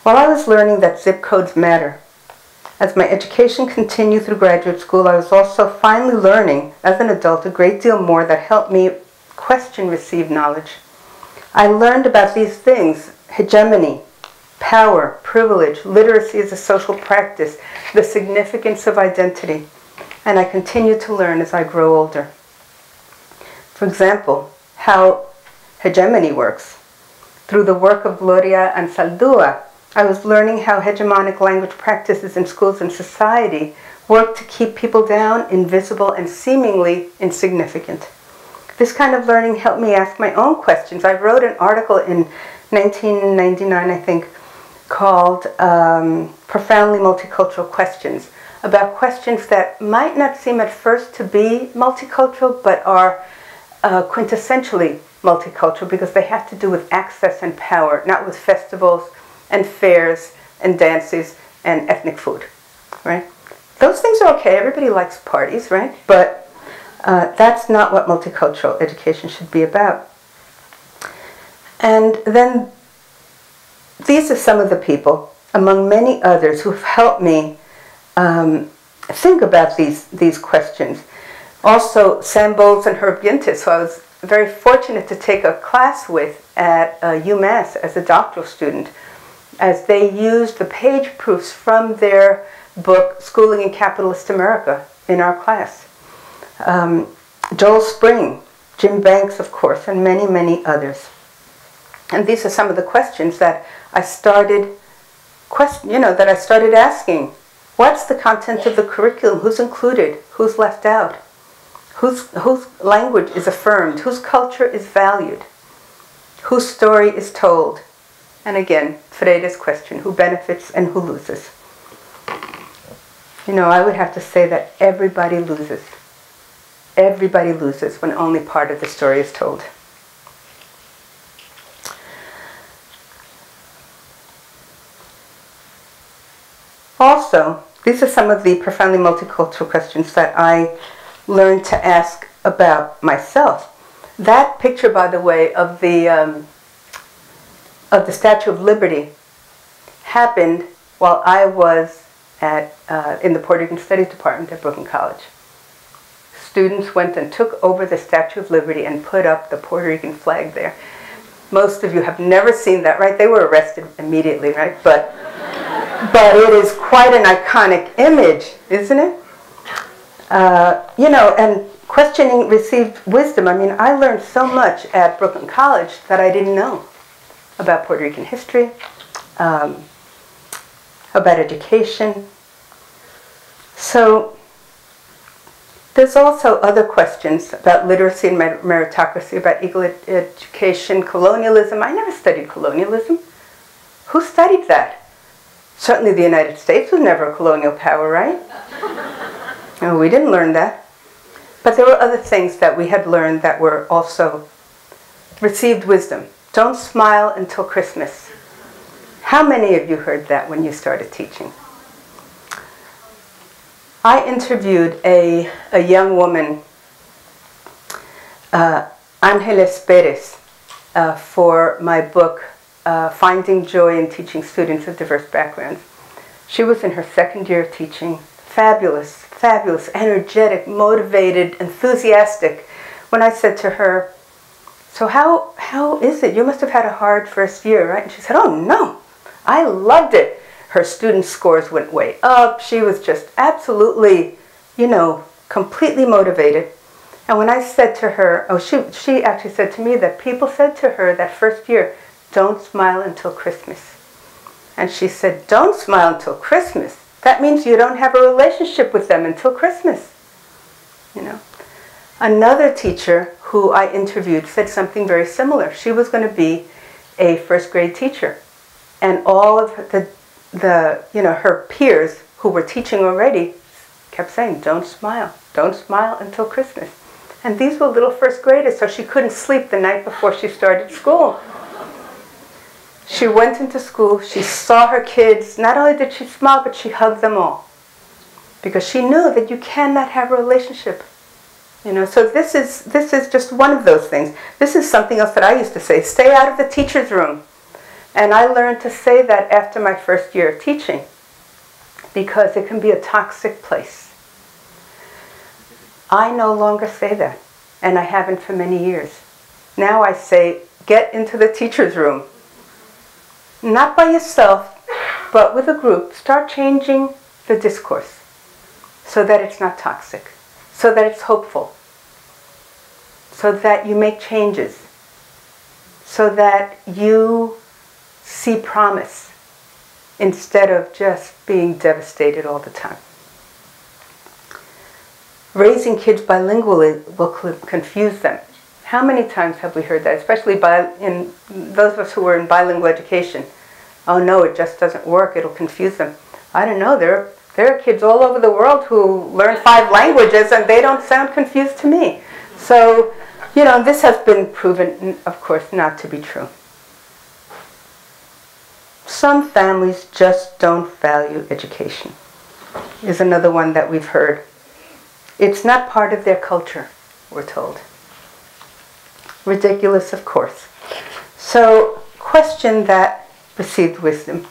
While I was learning that zip codes matter, as my education continued through graduate school, I was also finally learning, as an adult, a great deal more that helped me question received knowledge. I learned about these things: hegemony, power, privilege, literacy as a social practice, the significance of identity, and I continue to learn as I grow older. For example, how hegemony works. Through the work of Gloria Ansaldúa, I was learning how hegemonic language practices in schools and society work to keep people down, invisible, and seemingly insignificant. This kind of learning helped me ask my own questions. I wrote an article in 1999, I think, called Profoundly Multicultural Questions, about questions that might not seem at first to be multicultural, but are quintessentially multicultural because they have to do with access and power, not with festivals and fairs and dances and ethnic food, right? Those things are okay. Everybody likes parties, right? But that's not what multicultural education should be about. And then these are some of the people, among many others, who have helped me think about these questions. Also, Sam Bowles and Herb Gintis, who I was very fortunate to take a class with at UMass as a doctoral student, as they used the page proofs from their book, Schooling in Capitalist America, in our class. Joel Spring, Jim Banks, of course, and many, many others. And these are some of the questions that I started asking. What's the content of the curriculum? Who's included? Who's left out? Whose language is affirmed? Whose culture is valued? Whose story is told? And again, Freire's question, who benefits and who loses? You know, I would have to say that everybody loses. Everybody loses when only part of the story is told. Also, these are some of the profoundly multicultural questions that I learned to ask about myself. That picture, by the way, of the Statue of Liberty happened while I was in the Puerto Rican Studies Department at Brooklyn College. Students went and took over the Statue of Liberty and put up the Puerto Rican flag there. Most of you have never seen that, right? They were arrested immediately, right? But But it is quite an iconic image, isn't it? You know, and questioning received wisdom. I mean, I learned so much at Brooklyn College that I didn't know about Puerto Rican history, about education. So there's also other questions about literacy and meritocracy, about equal education, colonialism. I never studied colonialism. Who studied that? Certainly the United States was never a colonial power, right? No, we didn't learn that. But there were other things that we had learned that were also received wisdom. Don't smile until Christmas. How many of you heard that when you started teaching? I interviewed a young woman, Angeles Perez, for my book, Finding Joy in Teaching Students of Diverse Backgrounds. She was in her second year of teaching. Fabulous, fabulous, energetic, motivated, enthusiastic. When I said to her, so how is it? You must have had a hard first year, right? And she said, oh no, I loved it. Her student scores went way up. She was just absolutely, you know, completely motivated. And when I said to her, oh, she actually said to me that people said to her that first year, don't smile until Christmas. And she said, don't smile until Christmas. That means you don't have a relationship with them until Christmas. You know. Another teacher who I interviewed said something very similar. She was going to be a first grade teacher. And all of the you know, her peers who were teaching already kept saying, don't smile until Christmas. And these were little first graders, so she couldn't sleep the night before she started school. She went into school, she saw her kids, not only did she smile, but she hugged them all. Because she knew that you cannot have a relationship. You know, so this is just one of those things. This is something else that I used to say, stay out of the teacher's room. And I learned to say that after my first year of teaching, because it can be a toxic place. I no longer say that, and I haven't for many years. Now I say, get into the teacher's room. Not by yourself, but with a group. Start changing the discourse so that it's not toxic, so that it's hopeful, so that you make changes, so that you see promise instead of just being devastated all the time. Raising kids bilingually will confuse them. How many times have we heard that, especially in those of us who were in bilingual education? Oh no, it just doesn't work, it'll confuse them. I don't know, there are kids all over the world who learn 5 languages and they don't sound confused to me. So, you know, this has been proven, of course, not to be true. Some families just don't value education, is another one that we've heard. It's not part of their culture, we're told. Ridiculous, of course. So, question that received wisdom.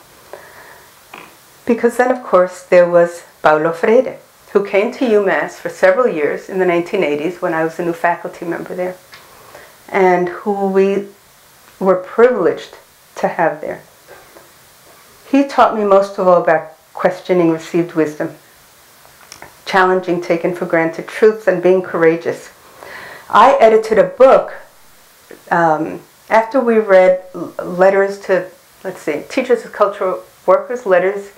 Because then, of course, there was Paulo Freire, who came to UMass for several years in the 1980s when I was a new faculty member there, and who we were privileged to have there. He taught me most of all about questioning received wisdom, challenging taken for granted truths, and being courageous. I edited a book after we read letters to, teachers of cultural workers, letters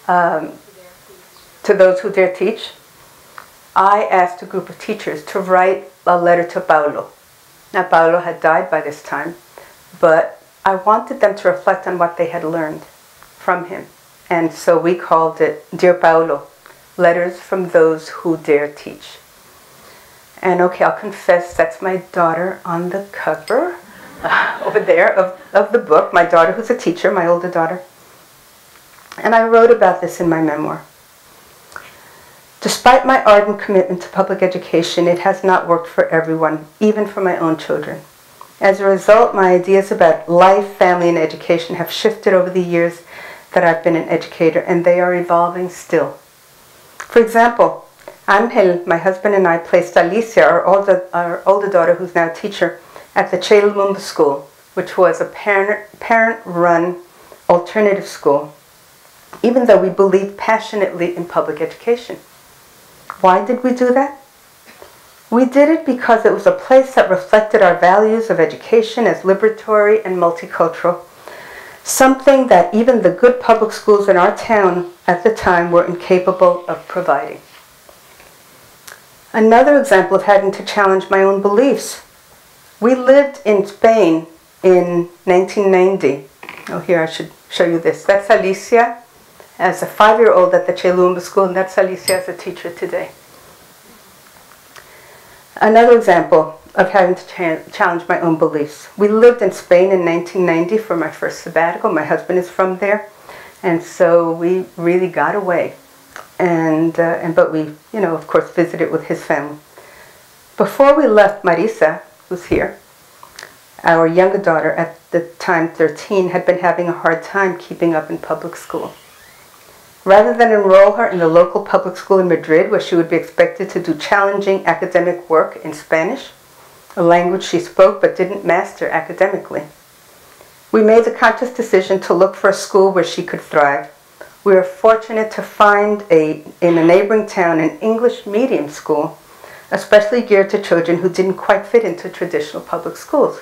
to those who dare teach. I asked a group of teachers to write a letter to Paulo. Now, Paulo had died by this time, but I wanted them to reflect on what they had learned from him. And so we called it Dear Paulo, Letters from Those Who Dare Teach. And okay, I'll confess, that's my daughter on the cover over there of the book, my daughter who's a teacher, my older daughter. And I wrote about this in my memoir. Despite my ardent commitment to public education, it has not worked for everyone, even for my own children. As a result, my ideas about life, family, and education have shifted over the years that I've been an educator, and they are evolving still. For example, Angel, my husband, and I placed Alicia, our older daughter, who's now a teacher, at the Che Lumumba School, which was a parent-run alternative school. even though we believed passionately in public education. Why did we do that? We did it because it was a place that reflected our values of education as liberatory and multicultural, something that even the good public schools in our town at the time were incapable of providing. Another example of having to challenge my own beliefs. We lived in Spain in 1990. Oh, here I should show you this. That's Alicia as a 5-year-old at the Chelumba School, and that's Alicia as a teacher today. Another example of having to challenge my own beliefs. We lived in Spain in 1990 for my first sabbatical. My husband is from there, and so we really got away. But we, of course, visited with his family. Before we left, Marisa, who's here, our younger daughter, at the time 13, had been having a hard time keeping up in public school. Rather than enroll her in the local public school in Madrid, where she would be expected to do challenging academic work in Spanish, a language she spoke but didn't master academically, we made the conscious decision to look for a school where she could thrive. We were fortunate to find in a neighboring town an English medium school, especially geared to children who didn't quite fit into traditional public schools.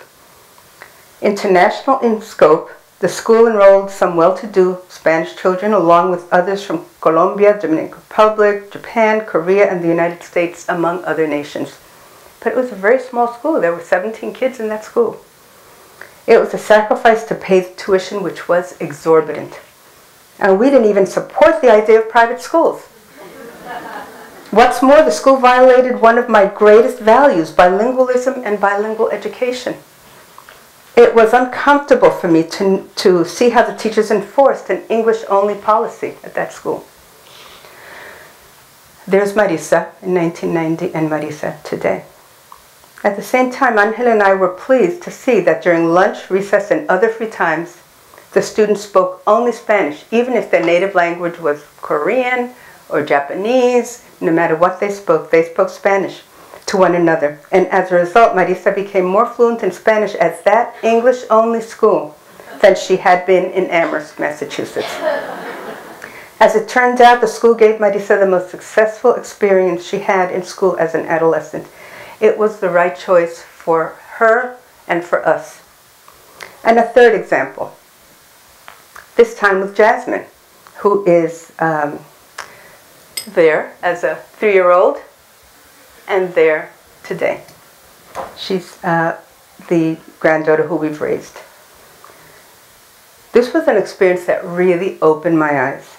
International in scope, the school enrolled some well-to-do Spanish children along with others from Colombia, Dominican Republic, Japan, Korea, and the United States, among other nations. But it was a very small school. There were 17 kids in that school. It was a sacrifice to pay the tuition, which was exorbitant. And we didn't even support the idea of private schools. What's more, the school violated one of my greatest values, bilingualism and bilingual education. It was uncomfortable for me to see how the teachers enforced an English-only policy at that school. There's Marisa in 1990 and Marisa today. At the same time, Angel and I were pleased to see that during lunch, recess, and other free times, the students spoke only Spanish, even if their native language was Korean or Japanese. No matter what they spoke Spanish to one another. And as a result, Marisa became more fluent in Spanish at that English-only school than she had been in Amherst, Massachusetts. As it turned out, the school gave Marisa the most successful experience she had in school as an adolescent. It was the right choice for her and for us. And a third example, this time with Jasmine, who is there as a 3-year-old and there today. She's the granddaughter who we've raised. This was an experience that really opened my eyes.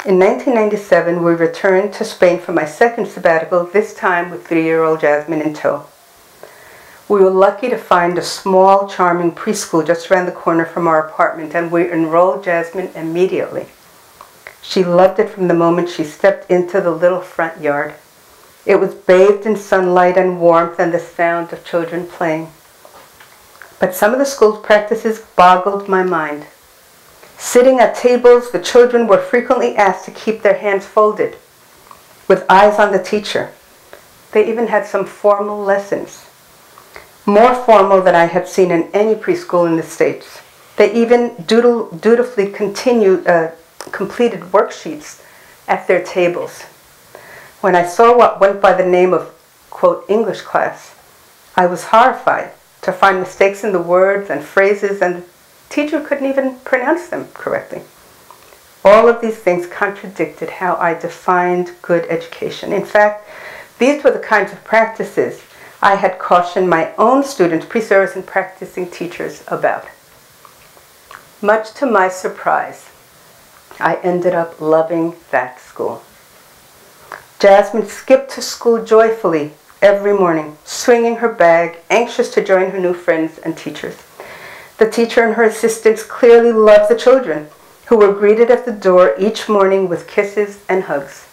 In 1997, we returned to Spain for my second sabbatical, this time with 3-year-old Jasmine in tow. We were lucky to find a small, charming preschool just around the corner from our apartment, and we enrolled Jasmine immediately. She loved it from the moment she stepped into the little front yard. It was bathed in sunlight and warmth and the sound of children playing. But some of the school's practices boggled my mind. Sitting at tables, the children were frequently asked to keep their hands folded, with eyes on the teacher. They even had some formal lessons, more formal than I had seen in any preschool in the States. They even dutifully completed worksheets at their tables. When I saw what went by the name of, quote, English class, I was horrified to find mistakes in the words and phrases, and the teacher couldn't even pronounce them correctly. All of these things contradicted how I defined good education. In fact, these were the kinds of practices I had cautioned my own students, pre-service and practicing teachers, about. Much to my surprise, I ended up loving that school. Jasmine skipped to school joyfully every morning, swinging her bag, anxious to join her new friends and teachers. The teacher and her assistants clearly loved the children, who were greeted at the door each morning with kisses and hugs.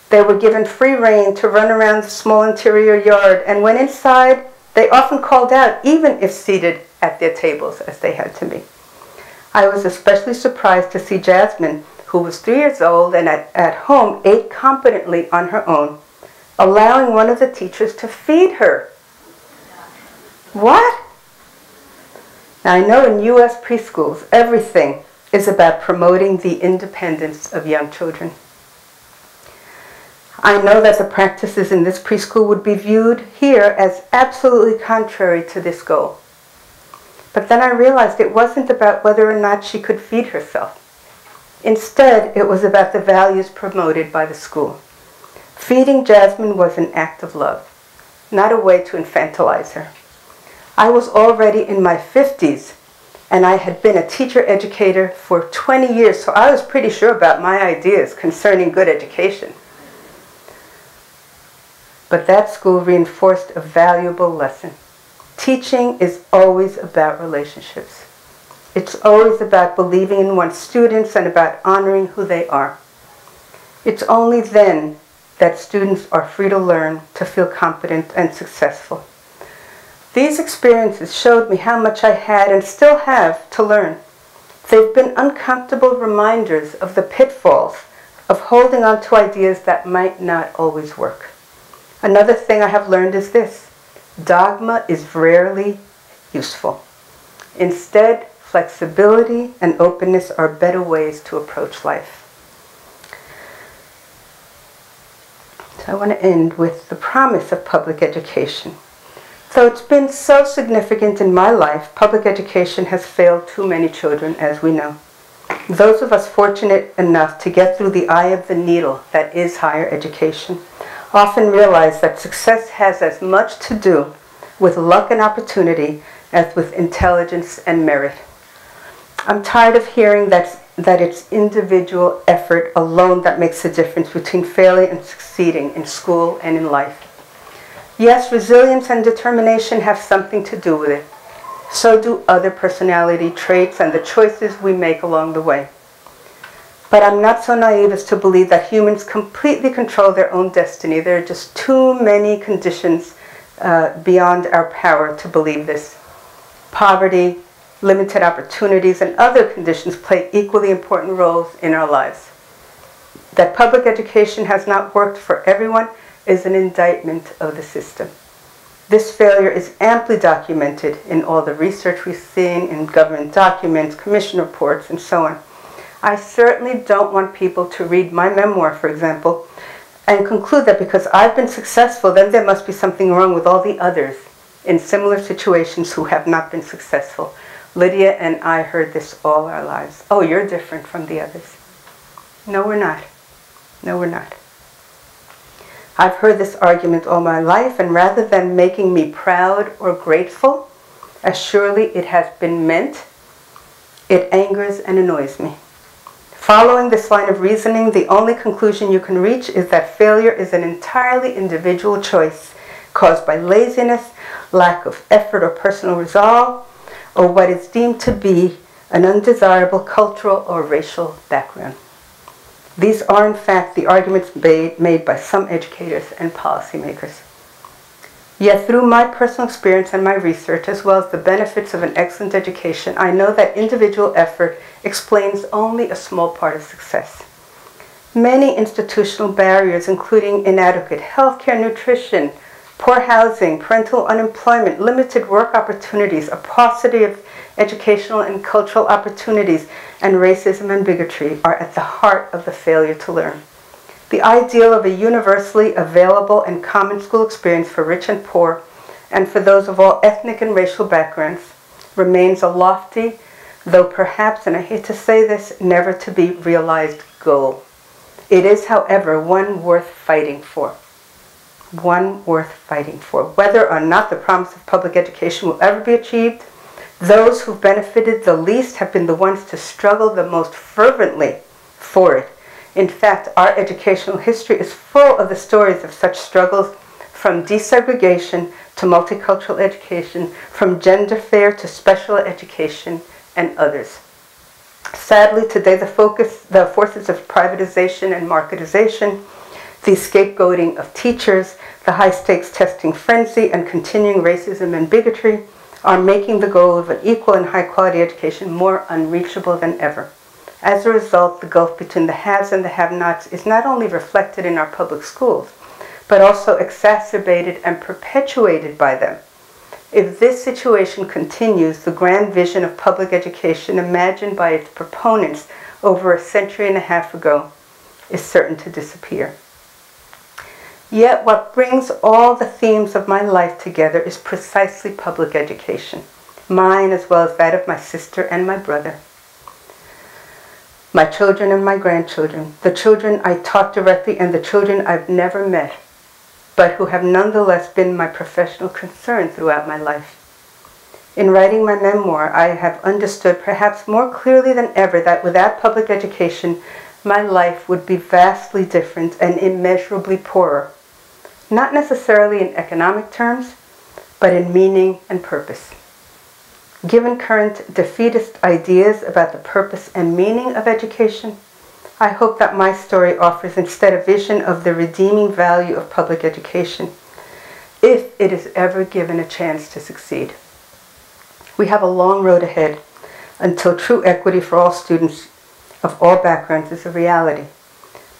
They were given free rein to run around the small interior yard, and when inside, they often called out, even if seated at their tables, as they had to be. I was especially surprised to see Jasmine, who was 3 years old and at home ate competently on her own, allowing one of the teachers to feed her. What? Now I know in U.S. preschools, everything is about promoting the independence of young children. I know that the practices in this preschool would be viewed here as absolutely contrary to this goal. But then I realized it wasn't about whether or not she could feed herself. Instead, it was about the values promoted by the school. Feeding Jasmine was an act of love, not a way to infantilize her. I was already in my 50s, and I had been a teacher-educator for 20 years, so I was pretty sure about my ideas concerning good education. But that school reinforced a valuable lesson. Teaching is always about relationships. It's always about believing in one's students and about honoring who they are. It's only then that students are free to learn, to feel competent and successful. These experiences showed me how much I had and still have to learn. They've been uncomfortable reminders of the pitfalls of holding on to ideas that might not always work. Another thing I have learned is this: dogma is rarely useful. Instead, flexibility and openness are better ways to approach life. So I want to end with the promise of public education. Though it's been so significant in my life, public education has failed too many children, as we know. Those of us fortunate enough to get through the eye of the needle that is higher education often realize that success has as much to do with luck and opportunity as with intelligence and merit. I'm tired of hearing that it's individual effort alone that makes the difference between failing and succeeding in school and in life. Yes, resilience and determination have something to do with it. So do other personality traits and the choices we make along the way. But I'm not so naive as to believe that humans completely control their own destiny. There are just too many conditions beyond our power to believe this. Poverty, limited opportunities, and other conditions play equally important roles in our lives. That public education has not worked for everyone is an indictment of the system. This failure is amply documented in all the research we've seen, in government documents, commission reports, and so on. I certainly don't want people to read my memoir, for example, and conclude that because I've been successful, then there must be something wrong with all the others in similar situations who have not been successful. Lydia and I heard this all our lives. Oh, you're different from the others. No, we're not. No, we're not. I've heard this argument all my life, and rather than making me proud or grateful, as surely it has been meant, it angers and annoys me. Following this line of reasoning, the only conclusion you can reach is that failure is an entirely individual choice caused by laziness, lack of effort or personal resolve, or what is deemed to be an undesirable cultural or racial background. These are, in fact, the arguments made by some educators and policymakers. Yet through my personal experience and my research, as well as the benefits of an excellent education, I know that individual effort explains only a small part of success. Many institutional barriers, including inadequate healthcare, nutrition, poor housing, parental unemployment, limited work opportunities, a paucity of educational and cultural opportunities, and racism and bigotry are at the heart of the failure to learn. The ideal of a universally available and common school experience for rich and poor, and for those of all ethnic and racial backgrounds, remains a lofty, though perhaps, and I hate to say this, never to be realized goal. It is, however, one worth fighting for. One worth fighting for. Whether or not the promise of public education will ever be achieved, those who've benefited the least have been the ones to struggle the most fervently for it. In fact, our educational history is full of the stories of such struggles, from desegregation to multicultural education, from gender fair to special education, and others. Sadly, today the forces of privatization and marketization, the scapegoating of teachers, the high-stakes testing frenzy, and continuing racism and bigotry are making the goal of an equal and high-quality education more unreachable than ever. As a result, the gulf between the haves and the have-nots is not only reflected in our public schools, but also exacerbated and perpetuated by them. If this situation continues, the grand vision of public education imagined by its proponents over a century and a half ago is certain to disappear. Yet what brings all the themes of my life together is precisely public education, mine as well as that of my sister and my brother, my children and my grandchildren, the children I taught directly and the children I've never met, but who have nonetheless been my professional concern throughout my life. In writing my memoir, I have understood perhaps more clearly than ever that without public education, my life would be vastly different and immeasurably poorer, not necessarily in economic terms, but in meaning and purpose. Given current defeatist ideas about the purpose and meaning of education, I hope that my story offers instead a vision of the redeeming value of public education, if it is ever given a chance to succeed. We have a long road ahead until true equity for all students of all backgrounds is a reality.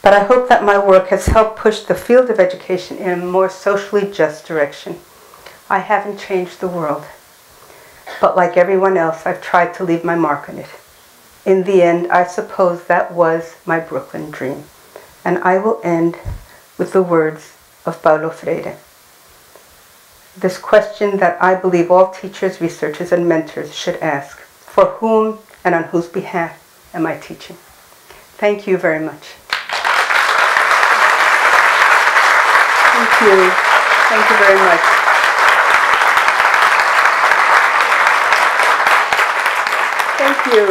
But I hope that my work has helped push the field of education in a more socially just direction. I haven't changed the world, but like everyone else, I've tried to leave my mark on it. In the end, I suppose that was my Brooklyn dream. And I will end with the words of Paulo Freire. This question that I believe all teachers, researchers, and mentors should ask: for whom and on whose behalf am I teaching? Thank you very much. Thank you. Thank you very much. Thank you.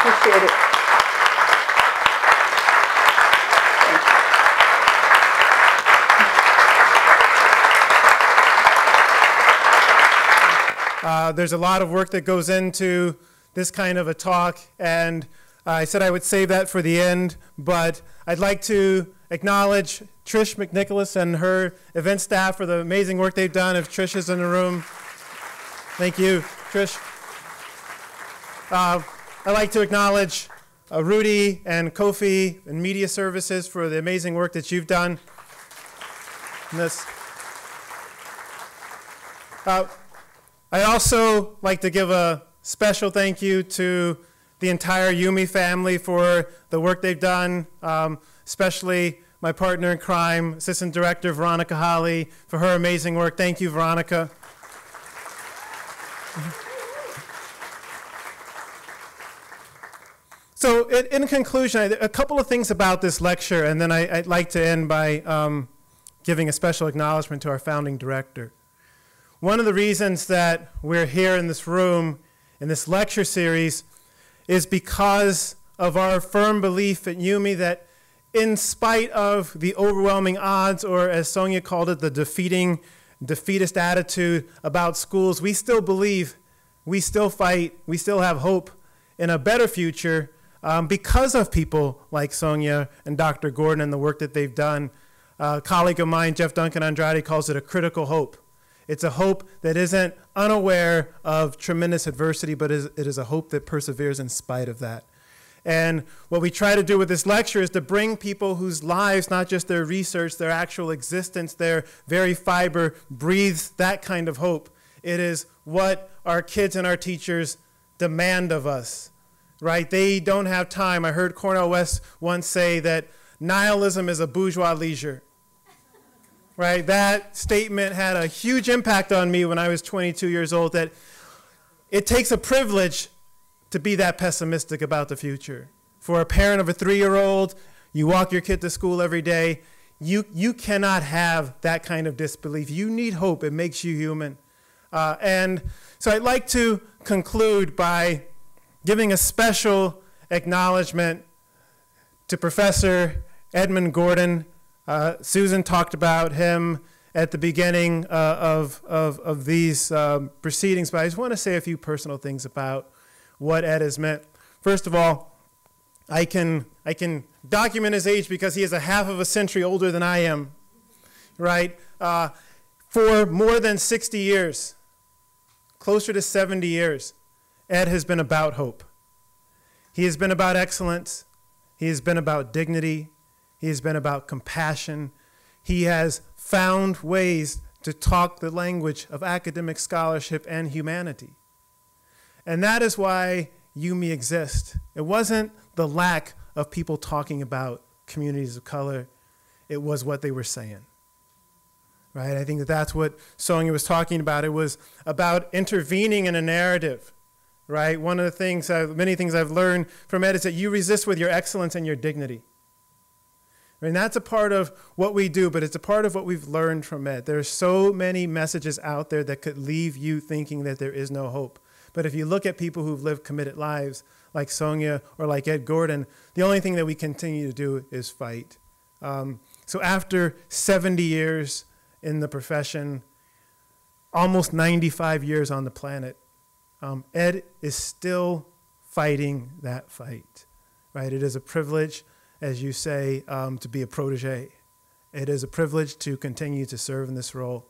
Appreciate it. There's a lot of work that goes into this kind of a talk, and I said I would save that for the end, but I'd like to acknowledge Trish McNicholas and her event staff for the amazing work they've done. If Trish is in the room, thank you, Trish. I'd like to acknowledge Rudy and Kofi and Media Services for the amazing work that you've done. I'd also like to give a special thank you to the entire Yumi family for the work they've done, especially my partner in crime, Assistant Director Veronica Holly, for her amazing work. Thank you, Veronica. So in conclusion, a couple of things about this lecture, and then I'd like to end by giving a special acknowledgement to our founding director. One of the reasons that we're here in this room, in this lecture series, is because of our firm belief at Yumi that in spite of the overwhelming odds, or as Sonia called it, the defeatist attitude about schools, we still believe, we still fight, we still have hope in a better future because of people like Sonia and Dr. Gordon and the work that they've done. A colleague of mine, Jeff Duncan Andrade, calls it a critical hope. It's a hope that isn't unaware of tremendous adversity, but it is a hope that perseveres in spite of that. And what we try to do with this lecture is to bring people whose lives, not just their research, their actual existence, their very fiber, breathes that kind of hope. It is what our kids and our teachers demand of us, right? They don't have time. I heard Cornel West once say that nihilism is a bourgeois leisure. Right? That statement had a huge impact on me when I was 22 years old, that it takes a privilege to be that pessimistic about the future. For a parent of a 3-year-old, you walk your kid to school every day, you cannot have that kind of disbelief. You need hope. It makes you human. And so I'd like to conclude by giving a special acknowledgement to Professor Edmund Gordon. Susan talked about him at the beginning of these proceedings, but I just want to say a few personal things about what Ed has meant. First of all, I can document his age because he is a half of a century older than I am, right? For more than 60 years, closer to 70 years, Ed has been about hope. He has been about excellence. He has been about dignity. He has been about compassion. He has found ways to talk the language of academic scholarship and humanity. And that is why YUME exists. It wasn't the lack of people talking about communities of color. It was what they were saying. Right? I think that that's what Sonia was talking about. It was about intervening in a narrative. Right? One of the things, many things I've learned from Ed is that you resist with your excellence and your dignity. And that's a part of what we do, but it's a part of what we've learned from Ed. There's so many messages out there that could leave you thinking that there is no hope. But if you look at people who've lived committed lives, like Sonia or like Ed Gordon, the only thing that we continue to do is fight. So after 70 years in the profession, almost 95 years on the planet, Ed is still fighting that fight. Right? It is a privilege, as you say, to be a protege. It is a privilege to continue to serve in this role.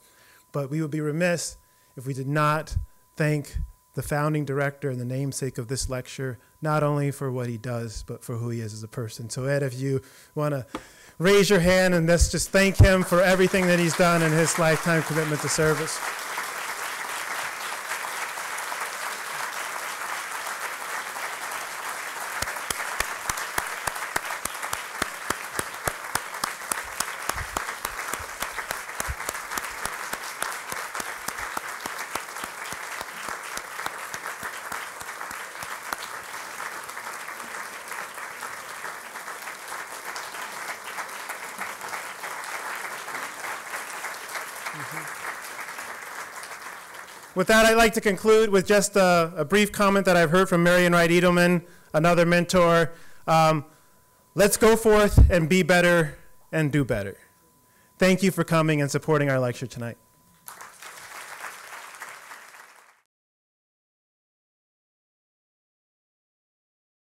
But we would be remiss if we did not thank the founding director and the namesake of this lecture, not only for what he does, but for who he is as a person. So Ed, if you want to raise your hand and let's just thank him for everything that he's done in his lifetime commitment to service. With that, I'd like to conclude with just a brief comment that I've heard from Marian Wright Edelman, another mentor. Let's go forth and be better and do better. Thank you for coming and supporting our lecture tonight.